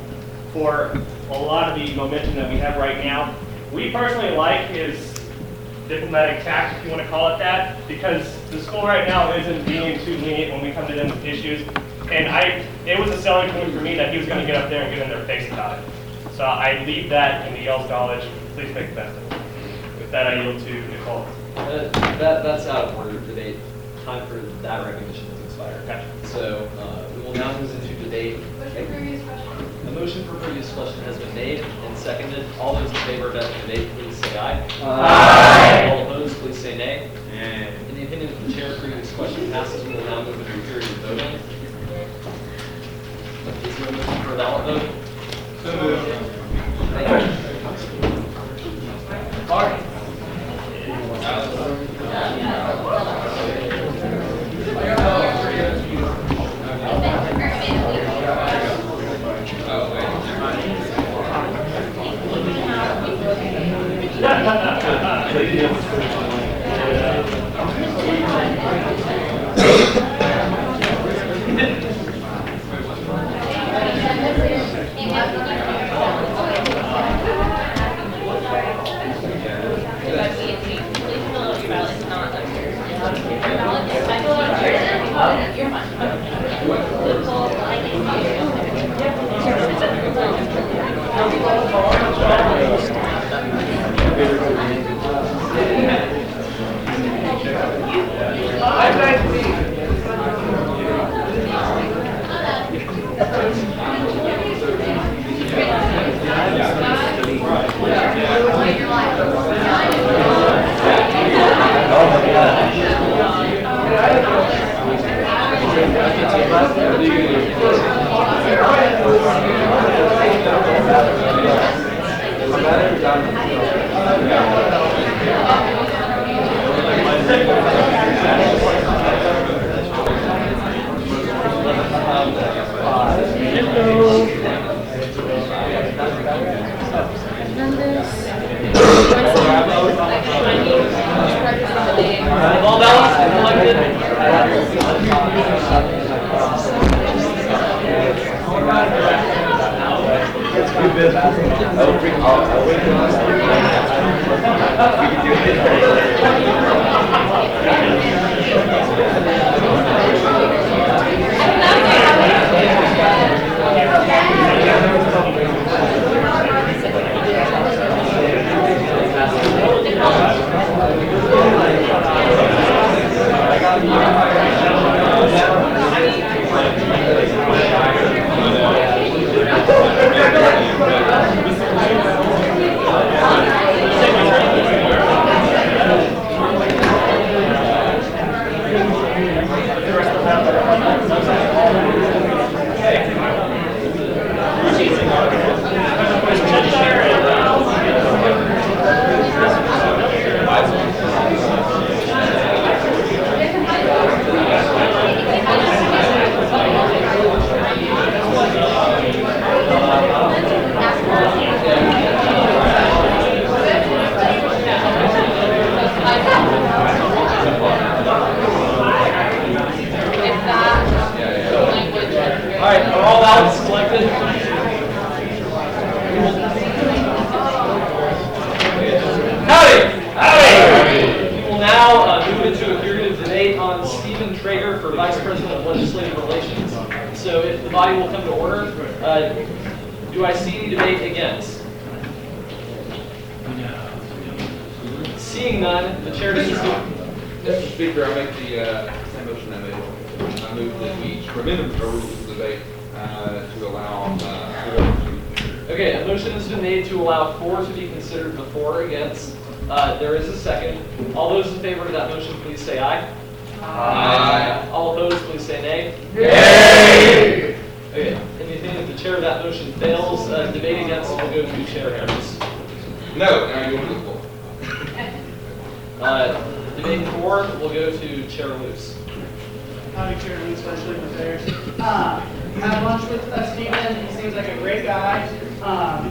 for a lot of the momentum that we have right now. We personally like his diplomatic tact, if you want to call it that, because the school right now isn't being too lenient when we come to them with issues. And it was a selling point for me that he was going to get up there and get in their face about it. So I leave that in the Yale's knowledge. Please make the best of it. With that, I yield to Nicole. That's out of order debate. Time for that recognition has expired. Gotcha. So we will now move into debate. What's your previous question? A motion for previous question has been made and seconded. All those in favor of that debate, please say aye. Aye. All opposed, please say nay. In the opinion of the chair, previous question passes. We will now move into a period of voting. Is there a motion for a ballot vote? So moved. Thank you. Barney. All right, are all ballots collected? Howdy! We will now move into a period of debate on Stephen Traeger for Vice President of Legislative Relations. So if the body will come to order, do I see any debate against? Seeing none, the chair needs to... Mr. Speaker, I make the same motion I made. I move that we recommend the rules of debate to allow Okay, a motion has been made to allow 4 to be considered before or against. There is a second. All those in favor of that motion, please say aye. Aye. All opposed, please say nay. Nay. Okay, anything that the chair of that motion fails, debate against will go to Chair Harris. No, now you want to go. Debate 4 will go to Chair Luce. Howdy, Chairman, especially with theirs. Had lunch with Stephen. He seems like a great guy.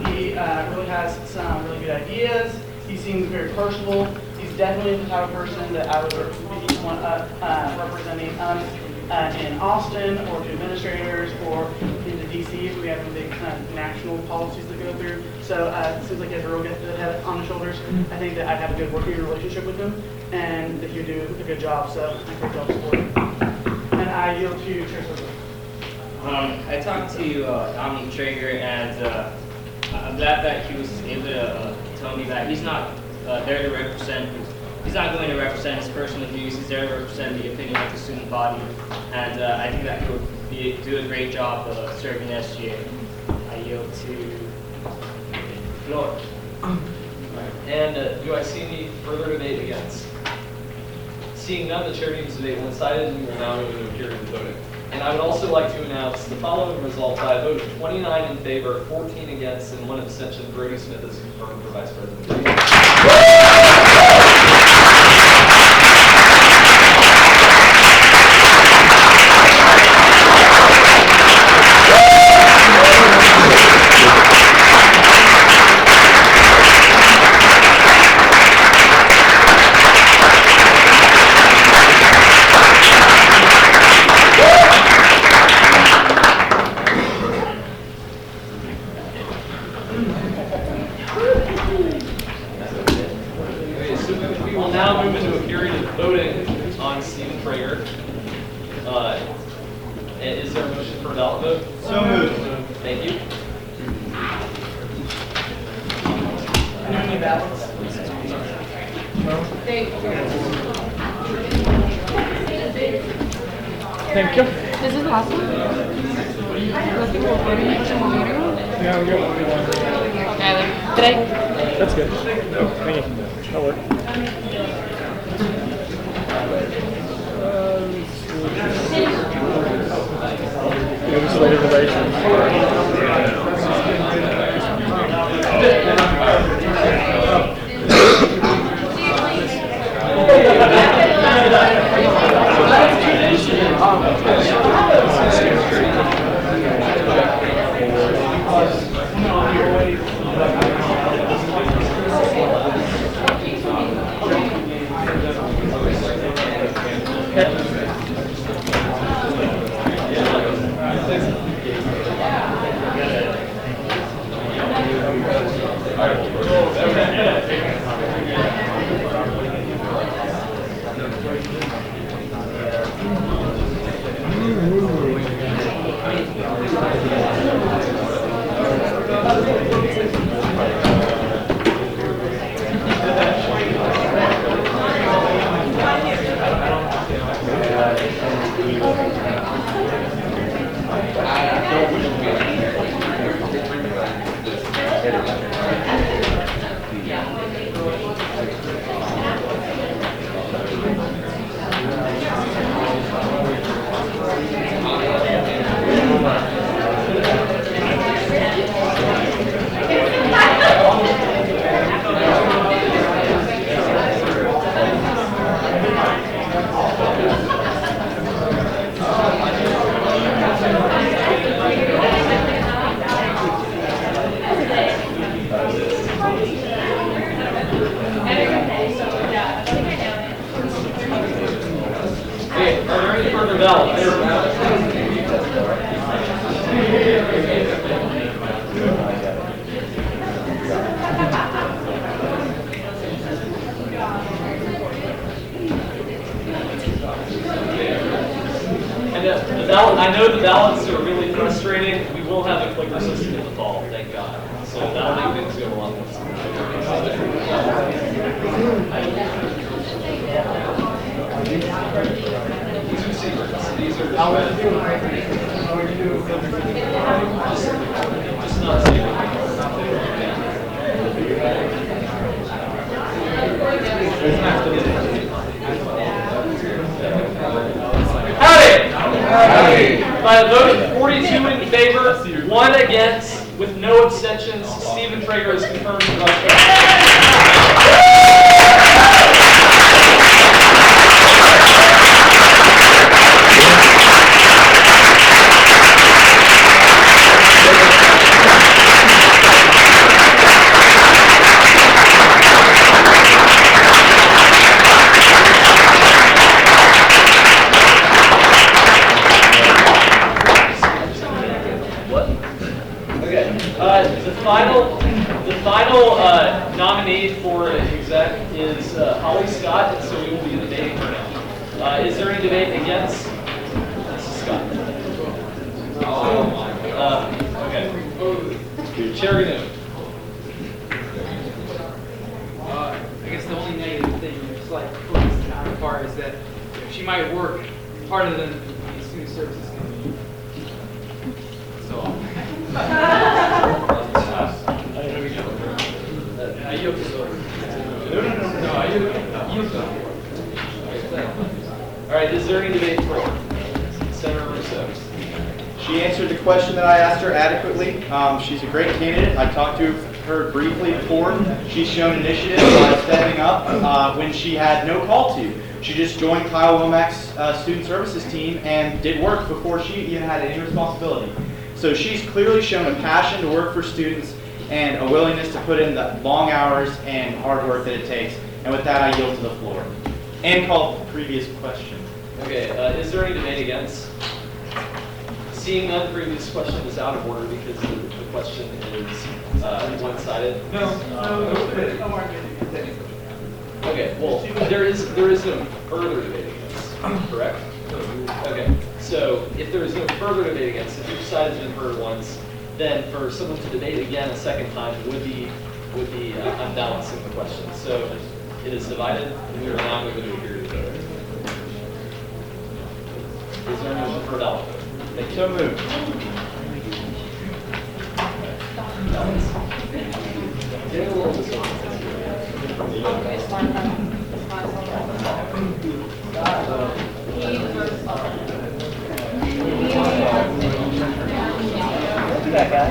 He really has some really good ideas. He seems very personable. He's definitely the type of person that I would be representing in Austin or to administrators or into DC if we have any big national policies to go through. So it seems like he has a real good head on his shoulders. I think that I'd have a good working relationship with him and that he'd do a good job. So I think I'll support him. And I yield to Chair Silver. I talked to Dominic Traeger, and I'm glad that he was able to tell me that he's not there to represent. He's not going to represent his personal views. He's there to represent the opinion of the student body, and I think that he would do a great job of serving SGA. I yield to Lord. And do I see any further debate against? Seeing none, the chair deems debate one-sided, and we will now move into a period of voting. And I would also like to announce the following results. I voted 29 in favor, 14 against, and 1 abstention. Brody Smith is confirmed for Vice President. Is there a motion for a ballot vote? So moved. Thank you. Any ballots? Thank you. This is awesome. Yeah, we're good. Okay, then. Did I? That's good. Thank you. That'll work. Legislative relations. Okay, are there any further ballots? And the ballot, I know the ballots are really frustrating. We will have a clicker system in the fall, thank God. So that'll make things go a lot more These are just not Howdy! By a vote of 42 in favor, 1 against, with no abstentions, Stephen Traeger is confirmed as vice president. The final nominee for exec is Holly Scott, and so we will be debating her now. Is there any debate against Mrs. Scott? Okay. Chair Gnu. I guess the only negative thing, just like Cody's counterpart, is that she might work harder than the student services committee. So. I yield to No, I yield to All right, is there any debate for Senator Russo? She answered the question that I asked her adequately. She's a great candidate. I talked to her briefly before. She's shown initiative by stepping up when she had no call to. She just joined Kyle Womack's student services team and did work before she even had any responsibility. So she's clearly shown a passion to work for students and a willingness to put in the long hours and hard work that it takes. And with that, I yield to the floor. And call the previous question. Okay, is there any debate against? Seeing none, previous question is out of order because the question is one-sided. No. Okay, well, there is no further debate against, correct? Okay, so if there is no further debate against, if each side has been heard once, then for someone to debate again a second time would be unbalancing the question. So it is divided, and we are now moving to a period vote. Is there a motion for a ballot vote? So moved. Getting a little disorganized. That guy.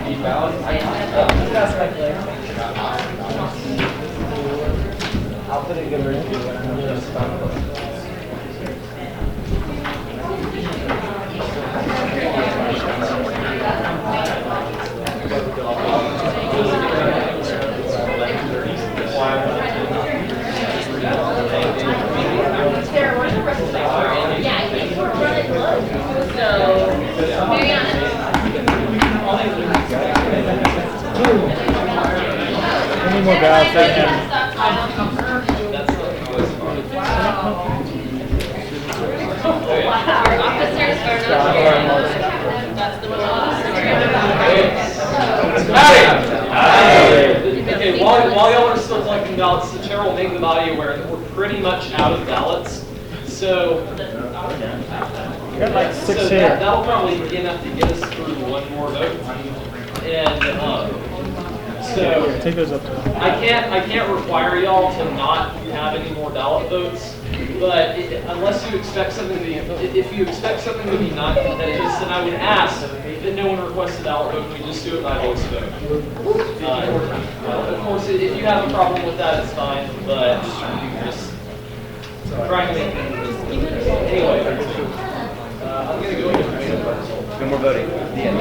I'll put it in good review when I'm just Yeah, I think we're running low. So, Mariana. Any more ballots? Your officers are not here. That's the Okay, while y'all are still collecting ballots, the chair will make the body aware that we're pretty much out of ballots. So, Got like six So here. that'll probably be enough to get us through one more vote. And, so. Take those up. I can't require y'all to not have any more ballot votes, but unless you expect something to be, if you expect something to be not contentious, then I would ask that no one requests a ballot vote, and we just do it by voice vote. Of course, if you have a problem with that, it's fine, but just trying to make, anyway. I'm gonna go with No more voting. The end.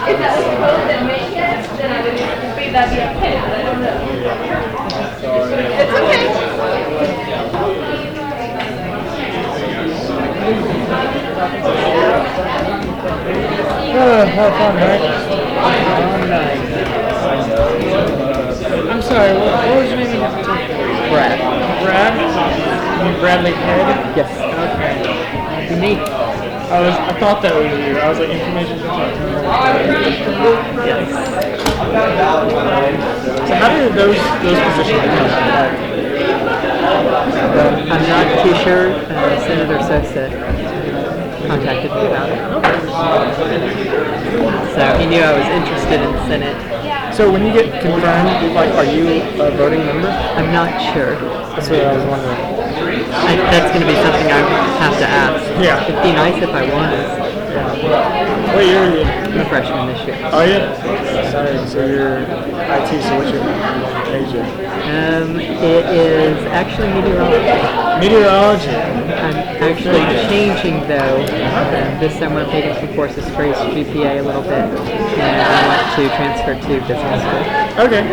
If that was supposed to make it, then I would be that be okay. I don't know. It's okay. Have fun, right? I'm sorry, what was your name again? Brad. Brad? You mean Bradley Head? Yes. Okay. Nice to meet you. I thought that was you. I was like, information. Yes. So how did those positions come about? I'm not too sure. Senator Sosa contacted me about it. So he knew I was interested in the Senate. So when you get confirmed, like, are you a voting member? I'm not sure. That's what I was wondering. That's going to be something I have to ask. Yeah. It'd be nice if I was. What year are you? I'm a freshman this year. Oh, yeah? Sorry, so you're IT, so what's your major? It is actually meteorology. Meteorology? I'm actually changing, though. This summer I'm taking some courses for GPA a little bit, and I want to transfer to business school. Okay.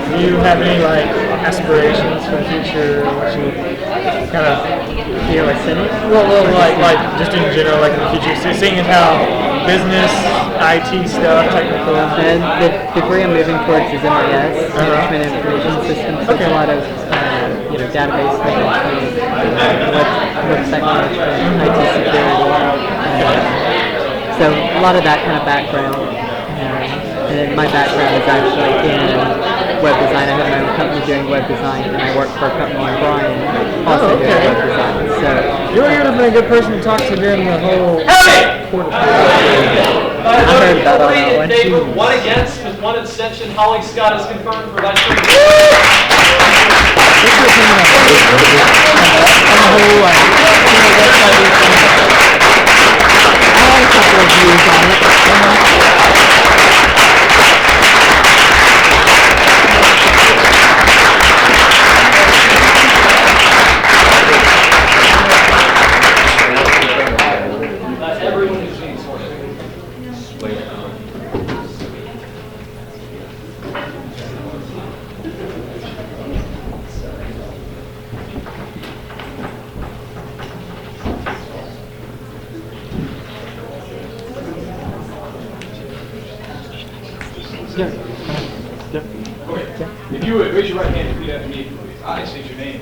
Do you have any, like, aspirations for the future? What you kind of... Here with Senate? Well, like just in general, like in the future, seeing how business, IT stuff, technical. And the degree I'm moving towards is MIS, Management Information Systems. So it's a lot of, database management, website management, IT security. So a lot of that kind of background. And then my background is actually in web design. I have my own company doing web design, and I work for a company in Bryan also doing web design. So you would have been a good person to talk to during the whole quarter. I heard that on that one. They were 1 against with 1 abstention. Holly Scott is confirmed for vice president. I had a couple of views on it. Everyone who's being sorted. If you would raise your right hand and repeat after me, please. I state your name.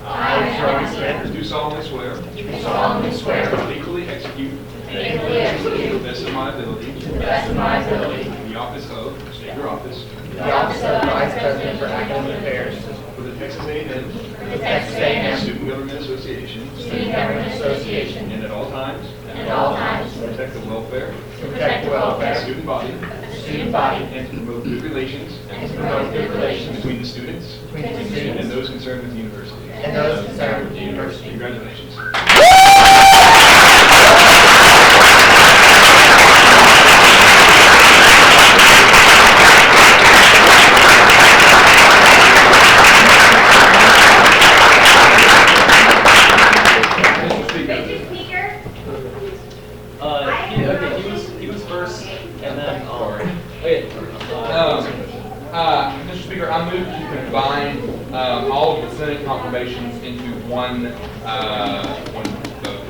I, Charlie Smith, Do solemnly swear. do solemnly swear To faithfully execute. faithfully execute To the best of my ability. to the best of my ability The office of, state your office. the office of Vice President for Academic Affairs For the Texas A&M. for the Texas A&M Student Government Association. Student Government Association, And at all times. and at all times To protect the welfare. to protect the welfare Of the of student body. the student body And to promote good relations. and to promote good relations Between the students. between the And students those concerned with the university. and those concerned with the university. Congratulations. Mr. Speaker, He was first, and then, okay. Mr. Speaker, I move to combine all of the Senate confirmations into one vote.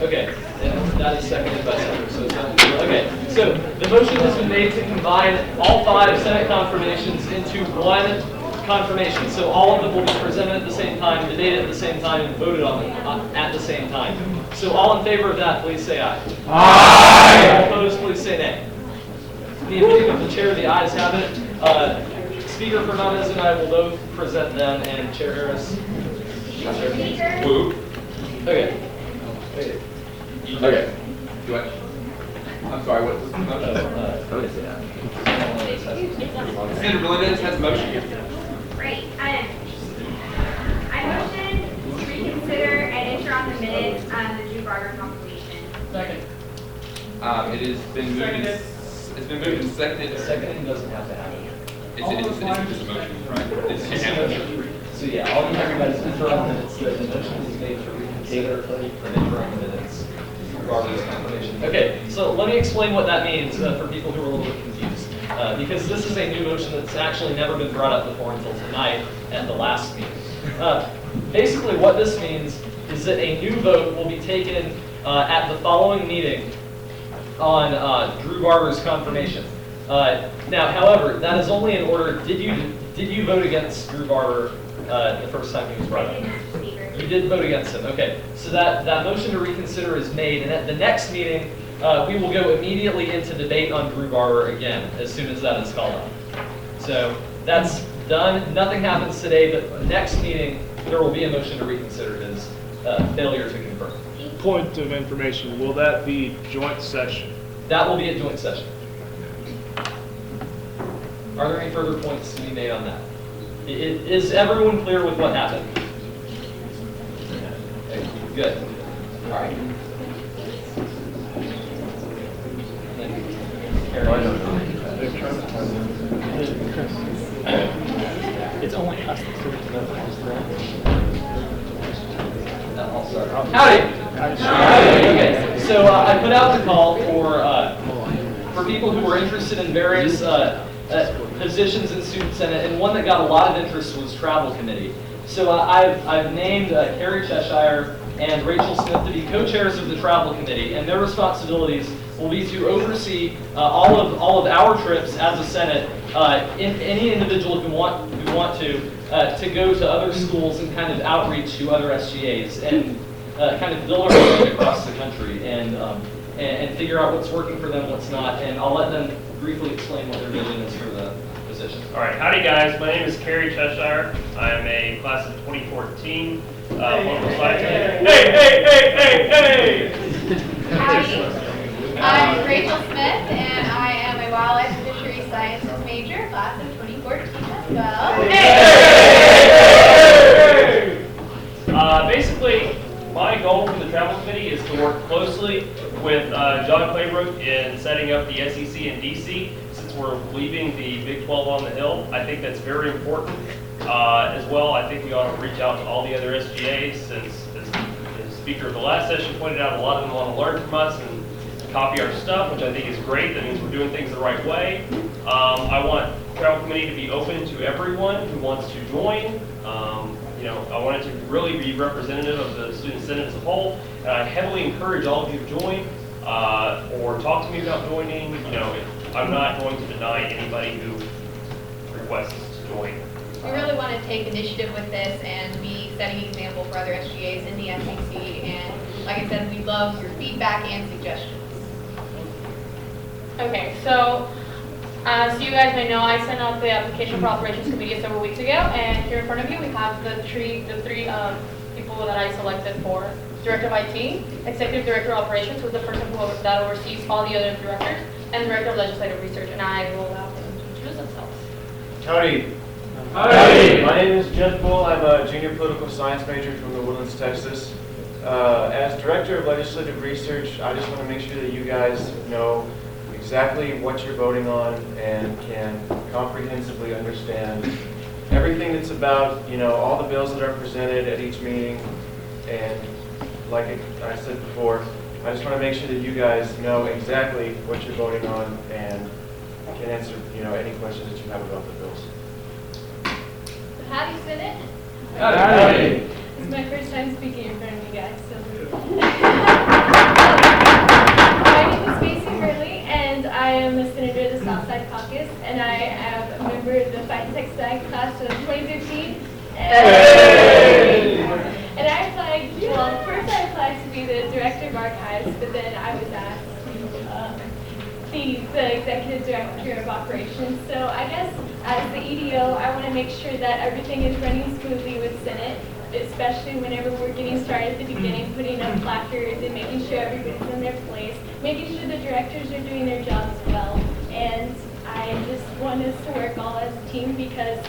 Okay, and that is seconded by Senator Sosa. Okay, so the motion has been made to combine all 5 Senate confirmations into one confirmation. So all of them will be presented at the same time, debated at the same time, and voted on at the same time. So all in favor of that, please say aye. Aye. All opposed, please say nay. The opinion of the chair, the ayes have it. Speaker Fernandez and I will both present them, and Chair Harris. Woo. Okay. Okay. I'm sorry, what was the motion? Senator Melendez has a motion. Great. I motion to reconsider and enter on the minutes the Drew Barber confirmation. Second. It has been moved. It's been moved and seconded. Seconding doesn't have to happen. It's just a motion, right? It's unanimous. So yeah, all you everybody's enter on the minutes. The motion is made to reconsider and enter on the minutes. Barber's confirmation. Okay, so let me explain what that means for people who are a little bit confused. Because this is a new motion that's actually never been brought up before until tonight at the last meeting. Basically what this means is that a new vote will be taken at the following meeting on Drew Barber's confirmation. Now, however, that is only in order, did you vote against Drew Barber the first time he was brought up? You did vote against him, okay. So that motion to reconsider is made, and at the next meeting, we will go immediately into debate on Drew Barber again, as soon as that is called up. So that's done, nothing happens today, but next meeting, there will be a motion to reconsider his failure to confirm. Point of information, will that be joint session? That will be a joint session. Are there any further points to be made on that? Is everyone clear with what happened? Good. All right. It's only us that's going to vote. Howdy. Okay, so I put out the call for people who were interested in various positions in Student Senate, and one that got a lot of interest was Travel Committee. So I've named Carrie Cheshire and Rachel Smith to be co-chairs of the Travel Committee, and their responsibilities will be to oversee all of our trips as a Senate. Any individual who want to go to other schools and kind of outreach to other SGAs and kind of build our way across the country and figure out what's working for them, what's not, and I'll let them briefly explain what their vision is for the position. All right, howdy guys. My name is Carrie Cheshire. I'm a class of 2014. Local science major. Hey! Howdy. I'm Rachel Smith, and I am a wildlife and fisheries sciences major, class of 2014 as well. Basically, my goal for the travel committee is to work closely with John Claybrook in setting up the SEC in DC. Since we're leaving the Big 12 on the Hill, I think that's very important. As well, I think we ought to reach out to all the other SGAs, since as the speaker of the last session pointed out, a lot of them want to learn from us and copy our stuff, which I think is great. That means we're doing things the right way. I want the travel committee to be open to everyone who wants to join. I want it to really be representative of the Student Senate as a whole. And I heavily encourage all of you to join or talk to me about joining. I'm not going to deny anybody who requests to join. We really want to take initiative with this and be setting an example for other SGAs in the SEC. And like I said, we love your feedback and suggestions. Okay, so as you guys may know, I sent out the application for operations committee several weeks ago, and here in front of you we have the three people that I selected for Director of IT, Executive Director of Operations, who's the person that oversees all the other directors, and Director of Legislative Research, and I will allow them to introduce themselves. Howdy. Howdy. My name is Jeff Bull. I'm a junior political science major from the Woodlands, Texas. As Director of Legislative Research, I just want to make sure that you guys know exactly what you're voting on and can comprehensively understand everything that's about, all the bills that are presented at each meeting. And like I said before, I just want to make sure that you guys know exactly what you're voting on and can answer, any questions that you have about the bills. Howdy, Senate. Howdy. This is my first time speaking in front of you guys. So. My name is Macy Hurley. am a member of the Fight Tech Side class of 2015. And I applied, well, first I applied to be the director of archives, but then I was asked to be the executive director of operations. So I guess as the EDO, I want to make sure that everything is running smoothly with Senate, especially whenever we're getting started at the beginning, putting up placards and making sure everybody's in their place, making sure the directors are doing their jobs well. And I just want us to work all as a team, because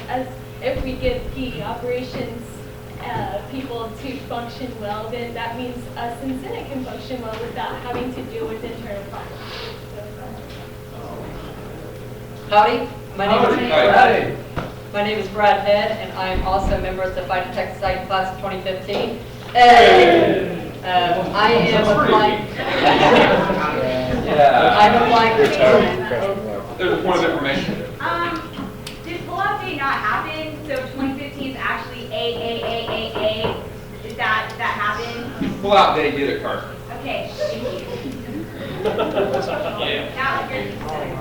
if we get the operations people to function well, then that means us in Senate can function well without having to deal with internal conflicts. Howdy, my name is Howdy. My name is Brad Head, and I am also a member of the Fight Tech Site class of 2015. I am applying. I'm applying for. There's a point of information. Did pull-out day not happen? So 2015 is actually A. Did that happen? Pull-out day did occur. Okay, thank you. Yeah. Now you're considering.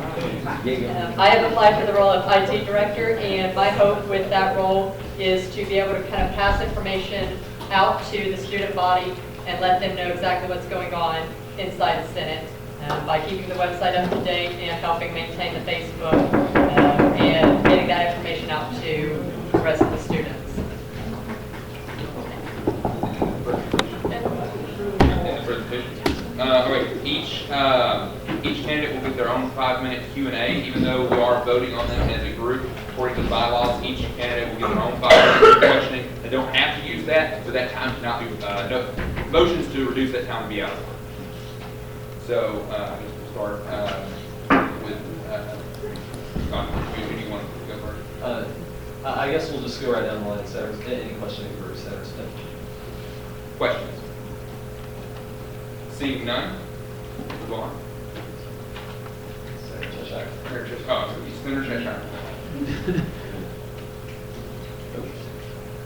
I have applied for the role of IT director, and my hope with that role is to be able to kind of pass information out to the student body and let them know exactly what's going on inside the Senate by keeping the website up to date and helping maintain the Facebook and getting that information out to the rest of the students. Each candidate will get their own 5-minute Q&A, even though we are voting on them as a group. According to the bylaws, each candidate will get their own 5-minute questioning. They don't have to use that, but that time cannot be, motions to reduce that time to be out of order. So, I guess we'll start with, who do you want to go first? I guess we'll just go right down the line. Senator, any questioning for Senator Smith? Questions? Seeing none, move on. Senator Cheshire. Senator Cheshire.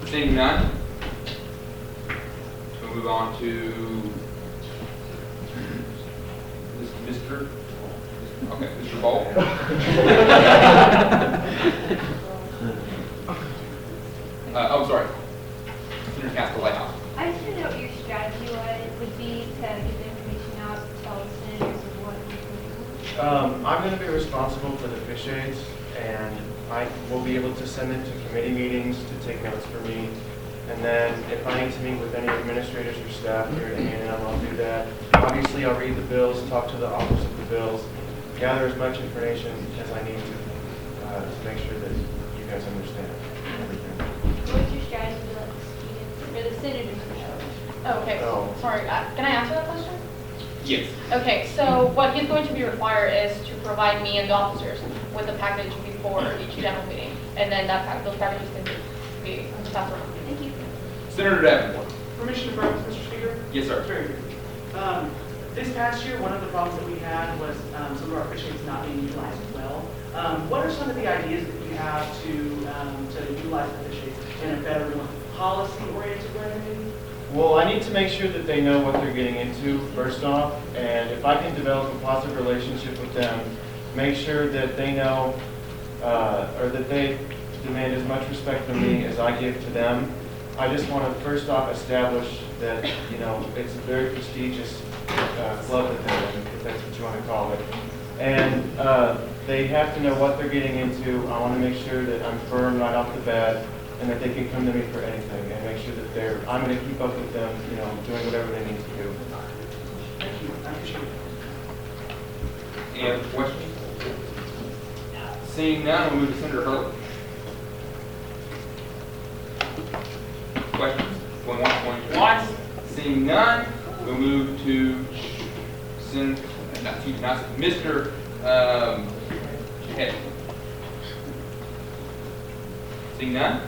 Seeing none, we'll move on to Mr. Okay, Mr. Ball. Oh, sorry. Senator Castellano. I just want to know what your strategy would be to get the information out to all the senators of what you're doing. I'm going to be responsible for the fish aids, and I will be able to send it to committee meetings to take notes for me. And then if I need to meet with any administrators or staff here at A&M, I'll do that. Obviously, I'll read the bills, talk to the authors of the bills, gather as much information as I need to make sure that you guys understand everything. What's your strategy for the senators to show? Okay, Oh. sorry, can I answer that question? Yes. Okay, so what he's going to be required is to provide me and the officers with a package before each general meeting, and then those packages can be passed around. Thank you. Senator Davenport. Permission to breakfast, Mr. Speaker? Yes, sir. Very good. This past year, one of the problems that we had was some of our fish aids not being utilized well. What are some of the ideas that you have to utilize the fish aids in a better, more policy-oriented way, maybe? Well, I need to make sure that they know what they're getting into, first off, and if I can develop a positive relationship with them, make sure that they know, or that they demand as much respect from me as I give to them. I just want to first off establish that, it's a very prestigious club that they're in, if that's what you want to call it. And they have to know what they're getting into. I want to make sure that I'm firm right off the bat, and that they can come to me for anything, and make sure that I'm going to keep up with them, doing whatever they need to do. Thank you. I appreciate it. Any other questions? Seeing none, we'll move to Senator Hurley. Questions? Going once, going twice. Seeing none, we'll move to Mr. Head. Seeing none?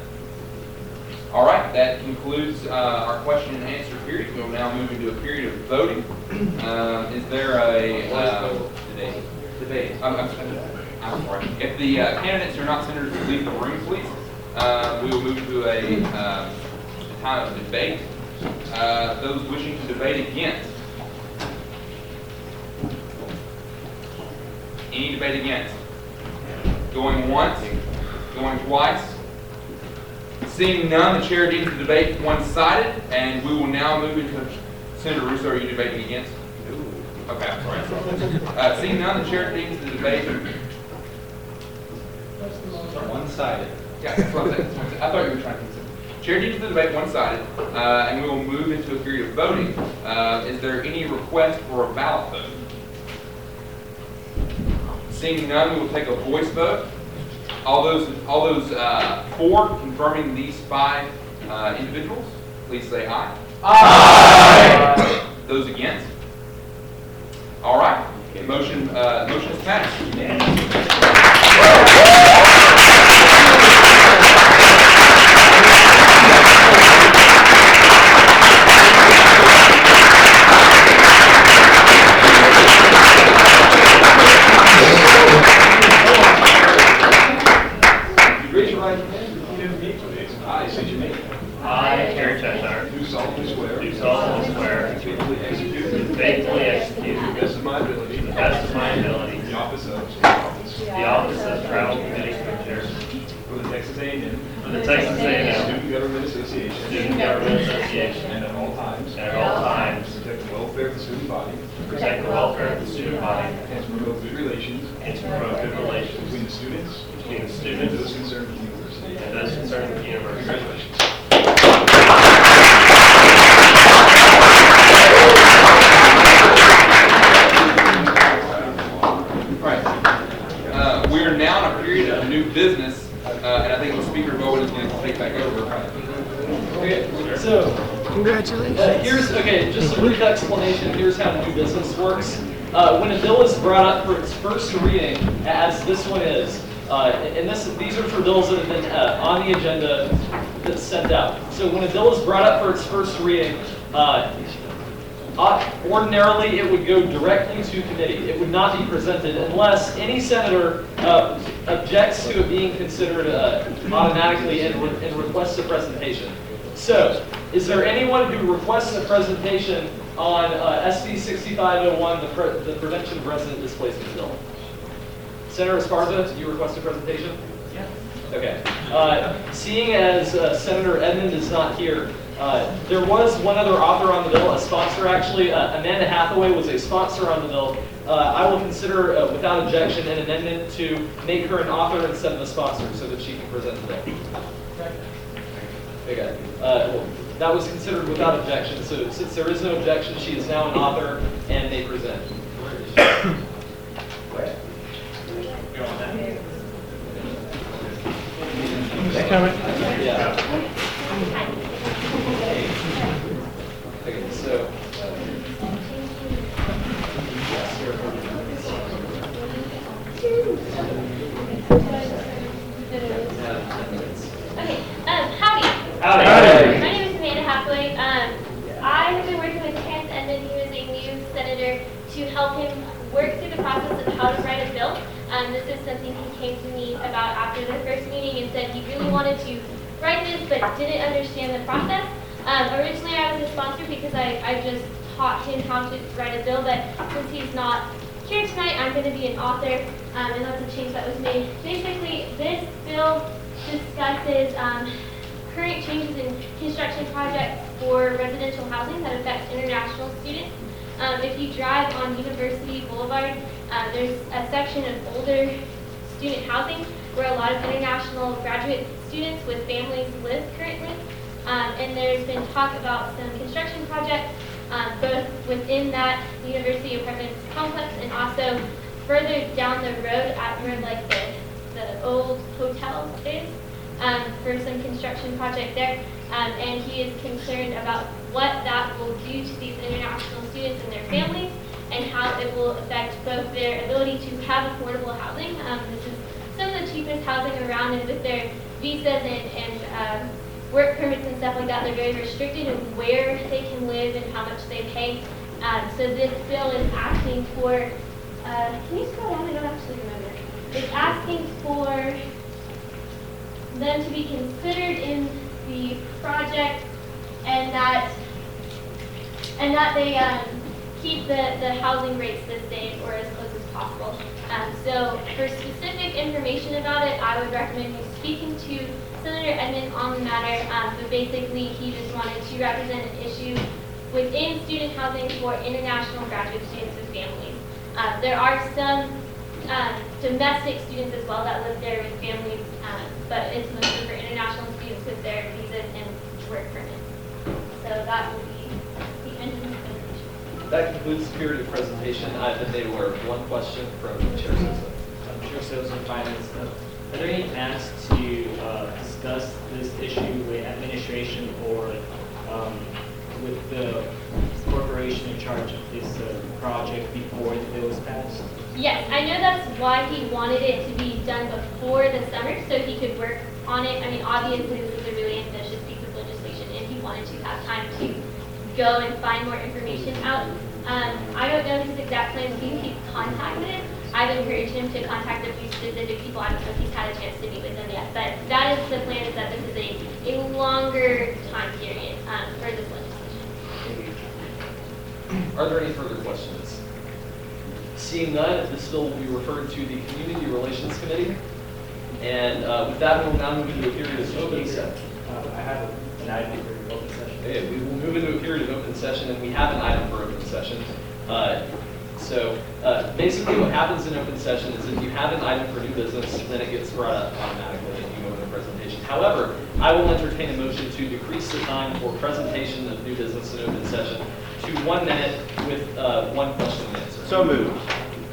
All right, that concludes our question and answer period. We'll now move into a period of voting. Is there a debate? I'm sorry. If the candidates are not senators, leave the room, please. We will move to a time of debate. Those wishing to debate against. Any debate against? Going once? Going twice? Seeing none, the chair deems the debate one-sided, and we will now move into, Senator Russo, are you debating against? Okay, I'm sorry. Seeing none, the chair deems the debate One-sided. Yeah, that's what I'm saying. I thought you were trying to consider. Chair deems the debate one-sided, and we will move into a period of voting. Is there any request for a ballot vote? Seeing none, we will take a voice vote. All those for confirming these 5 individuals, please say aye. Aye. Those against? All right. Motion is passed. Raise your right hand. I state your name. I, Terry Cheshire, Do solemnly swear. do solemnly swear To faithfully execute. to faithfully execute, To the best of my ability. to the best of my ability, The office of. the office of Travel Committee Commissioner For the Texas A&M. for the Texas A&M Student Government Association. Student Government Association, And at all times. and at all times Protect the welfare of the student body. protect the welfare of the student body And to promote good relations. and to promote good relations Between the students. between the And students those concerned with the university. and those concerned with the university. Congratulations. Right. We are now in a period of new business, and I think the Speaker Bowen is going to take back over. Okay, so, just a brief explanation, here's how new business works. When a bill is brought up for its first reading, as this one is, and these are for bills that have been on the agenda that's sent out. So when a bill is brought up for its first reading, ordinarily it would go directly to committee. It would not be presented unless any senator objects to it being considered automatically and requests a presentation. So, is there anyone who requests a presentation on SB 6501, the Prevention of Resident Displacement Bill? Senator Esparza, you request a presentation? Yeah. Okay. Seeing as Senator Edmund is not here, there was one other author on the bill, a sponsor actually. Amanda Hathaway was a sponsor on the bill. I will consider, without objection, an amendment to make her an author instead of a sponsor so that she can present the bill. Okay. Well, that was considered without objection. So since there is no objection, she is now an author and may present. Coming. Yeah. Okay, so. Okay, howdy. Howdy. My name is Amanda Hathaway. I have been working with Terrence Edmund, who is a new senator, to help him work through the process of how to write a bill. This is something he came to me about after the first meeting and said he really wanted to write this but didn't understand the process. Originally I was a sponsor because I just taught him how to write a bill, but since he's not here tonight, I'm going to be an author, and that's a change that was made. Basically, this bill discusses current changes in construction projects for residential housing that affect international students. If you drive on University Boulevard, there's a section of older student housing where a lot of international graduate students with families live currently. And there's been talk about some construction projects, both within that university apartment complex and also further down the road at where like the old hotel is, for some construction project there. And he is concerned about what that will do to these international students and their families and how it will affect both their ability to have affordable housing. This is some of the cheapest housing around, and with their visas and work permits and stuff like that, they're very restricted in where they can live and how much they pay. So this bill is asking for, can you scroll down? I don't actually remember. It's asking for them to be considered in the project and that they keep the housing rates the same or as close as possible. So for specific information about it, I would recommend you speaking to Senator Edmund on the matter, but basically he just wanted to represent an issue within student housing for international graduate students and families. There are some domestic students as well that live there with families, but it's mostly for international students with their visas and work permits. So that will be the end of the presentation. That concludes the period of presentation. I've been made aware of one question from Chair Sosa. Chair Sosa, Finance. Are there any plans to discuss this issue with administration or with the corporation in charge of this project before the bill is passed? Yes, I know that's why he wanted it to be done before the summer, so he could work on it. I mean, obviously, this is a really ambitious piece of legislation, and he wanted to have time to go and find more information out. I don't know his exact plans. He's contacted him. I've encouraged him to contact a few specific people. I don't know if he's had a chance to meet with them yet, but that is the plan, is that this is a longer time period for this legislation. Are there any further questions? Seeing none, this bill will be referred to the Community Relations Committee. And with that, we'll now move into a period of open session. I have an item for open session. Okay, we will move into a period of open session, and we have an item for open session. Basically what happens in open session is if you have an item for new business, then it gets brought up automatically and you go into presentation. However, I will entertain a motion to decrease the time for presentation of new business in open session to 1 minute with one question and answer. So moved.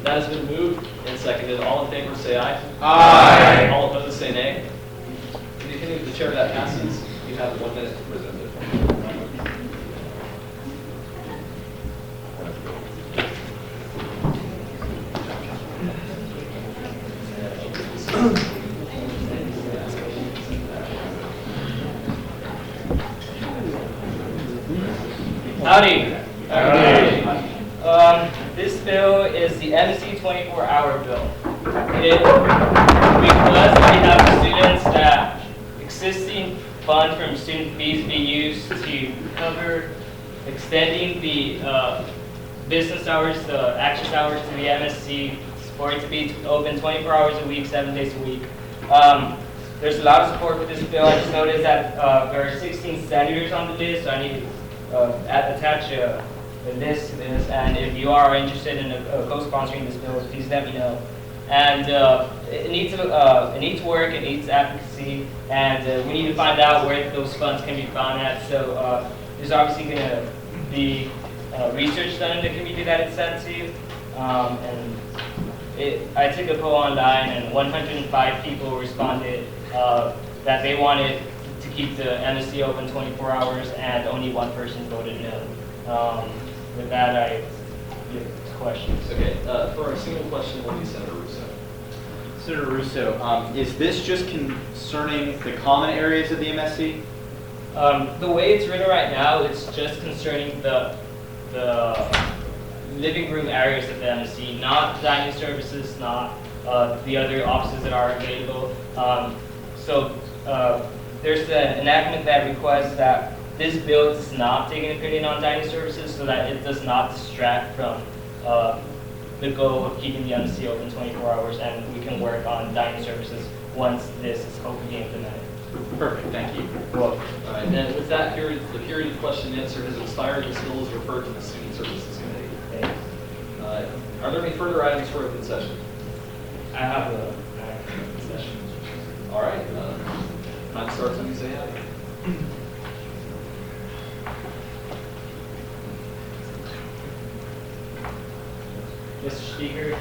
That has been moved and seconded. All in favor say aye. Aye. All opposed say nay. In the opinion of the chair, that passes. You have 1 minute to present it. Howdy. This bill is the MC 24-hour bill. It requests that we have students that existing fund from student fees be used to cover extending the business hours, the access hours to the MSC, for it to be open 24 hours a week, 7 days a week. There's a lot of support for this bill. I just noticed that there are 16 senators on the list, so I need to attach a list to this. And if you are interested in co-sponsoring this bill, please let me know. And it needs work, it needs advocacy, and we need to find out where those funds can be found at. So there's obviously going to be research done in the community that it's sent to. I took a poll online, and 105 people responded that they wanted to keep the MSC open 24 hours, and only one person voted no. With that, I give questions. Okay, for a single question, we'll be Senator Russo. Senator Russo, is this just concerning the common areas of the MSC? The way it's written right now, it's just concerning the living room areas of the MSC, not dining services, not the other offices that are available. There's an enactment that requests that this bill does not take an opinion on dining services, so that it does not distract from the goal of keeping the MSC open 24 hours, and we can work on dining services once this is hopefully implemented. Perfect, thank you. All right, and with that period, the period of question and answer has expired. This bill is referred to the Student Services Committee. Thanks. Are there any further items for open session? I have a open session. All right, time starts when you say aye. Mr. Speaker,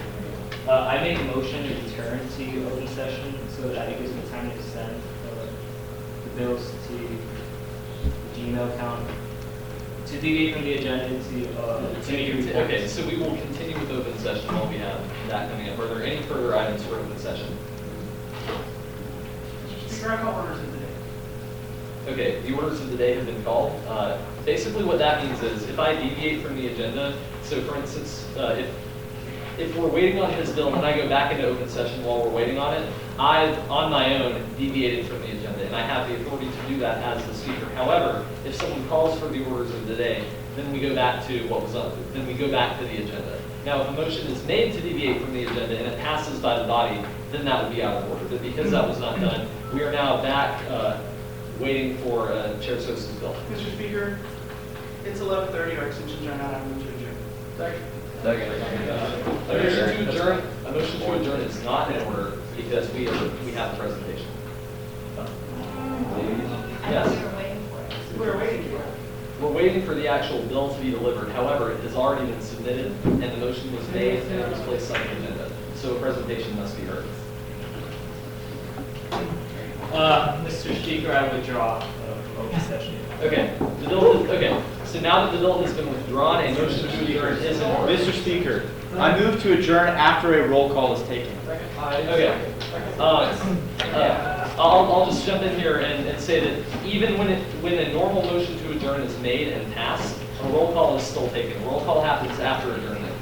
I make a motion to return to open session so that it gives me time to send the bills to the Gmail account, to deviate from the agenda to Okay, so we will continue with open session while we have that coming up. Are there any further items for open session? Speaker, I call orders of the day. Okay, the orders of the day have been called. Basically what that means is if I deviate from the agenda, so for instance, if we're waiting on his bill and then I go back into open session while we're waiting on it, I've, on my own, deviated from the agenda, and I have the authority to do that as the speaker. However, if someone calls for the orders of the day, then we go back to what was up, then we go back to the agenda. Now, if a motion is made to deviate from the agenda and it passes by the body, then that would be out of order. But because that was not done, we are now back waiting for Chair Sosa's bill. Mr. Speaker, it's 11:30, our extensions are not, I'm going to adjourn. Second. A motion to adjourn, is not in order because we have the presentation. Yes. We're waiting for it. We're waiting for the actual bill to be delivered. However, it has already been submitted and the motion was made and it was placed on the agenda. So a presentation must be heard. Mr. Speaker, I withdraw open session. Okay, so now that the bill has been withdrawn, a motion to adjourn is in order. Mr. Speaker, I move to adjourn after a roll call is taken. Okay. I'll just jump in here and say that even when a normal motion to adjourn is made and passed, a roll call is still taken. A roll call happens after adjournment.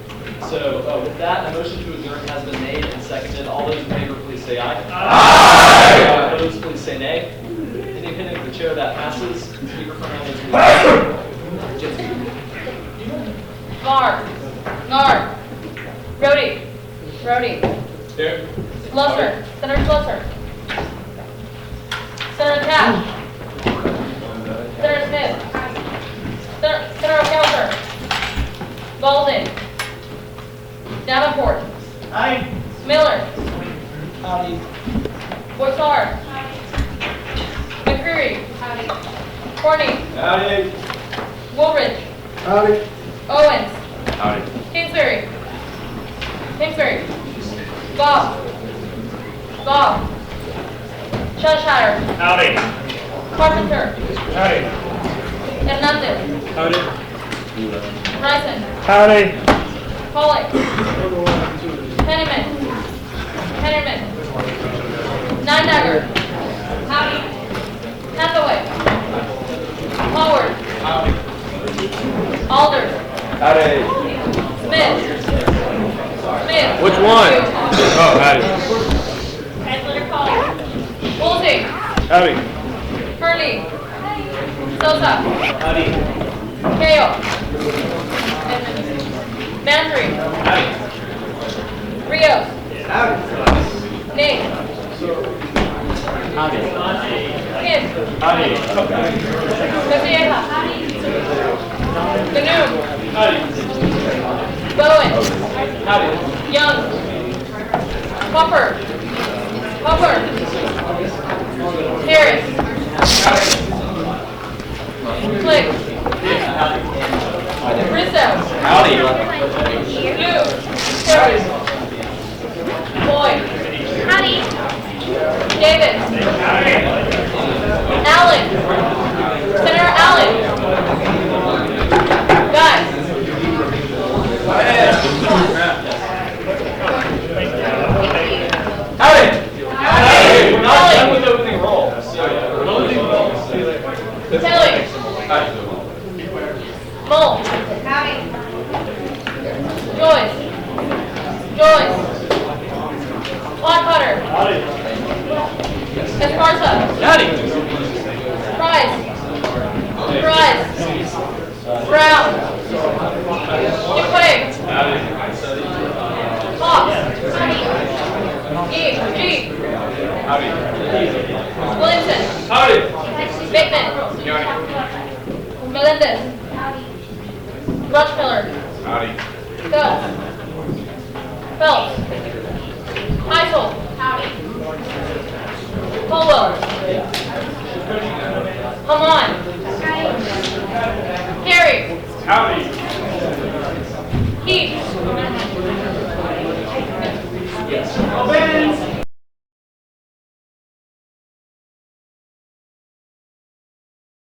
So with that, a motion to adjourn has been made and seconded. All those in favor, please say aye. Aye. Opposed, please say nay. In the opinion of the chair, that passes. Speaker Fernandez. Nard. Brody. Here. Schlosser. Senator Schlosser. Senator Cash. Senator Smith. Senator Kelser. Golden. Davenport. Aye. Miller. Howdy. Boissard. McCreary. Corney. Howdy. Woolridge. Howdy. Owens. Howdy. Kingsbury. Goff. Cheshire. Howdy. Carpenter. Howdy. Hernandez. Howdy. Bryson. Howdy. Pollock. Henneman. Nine-Dagger. Howdy. Hathaway. Howard. Alder. Howdy. Smith. Which one? Oh, howdy. Translator Colley. Woolsey. Howdy. Hurley. Sosa. Howdy. Kale. Mantry. Rios. Nate. Kidd. Cavieja. Canoe. Bowen. Young. Hopper. Harris. Flick. Bristow. Blue. Boyd. Davis. Allen. Senator Allen. Guy. We're not done with opening roll. Kelly. Mull. Joyce. Claude Cutter. Esparza. Price. Brown. Duquay. Hawks. G. Williamson. Bateman. Melendez. Rushmiller. Phelps. Heisel. Colwell. Hamon. Carey.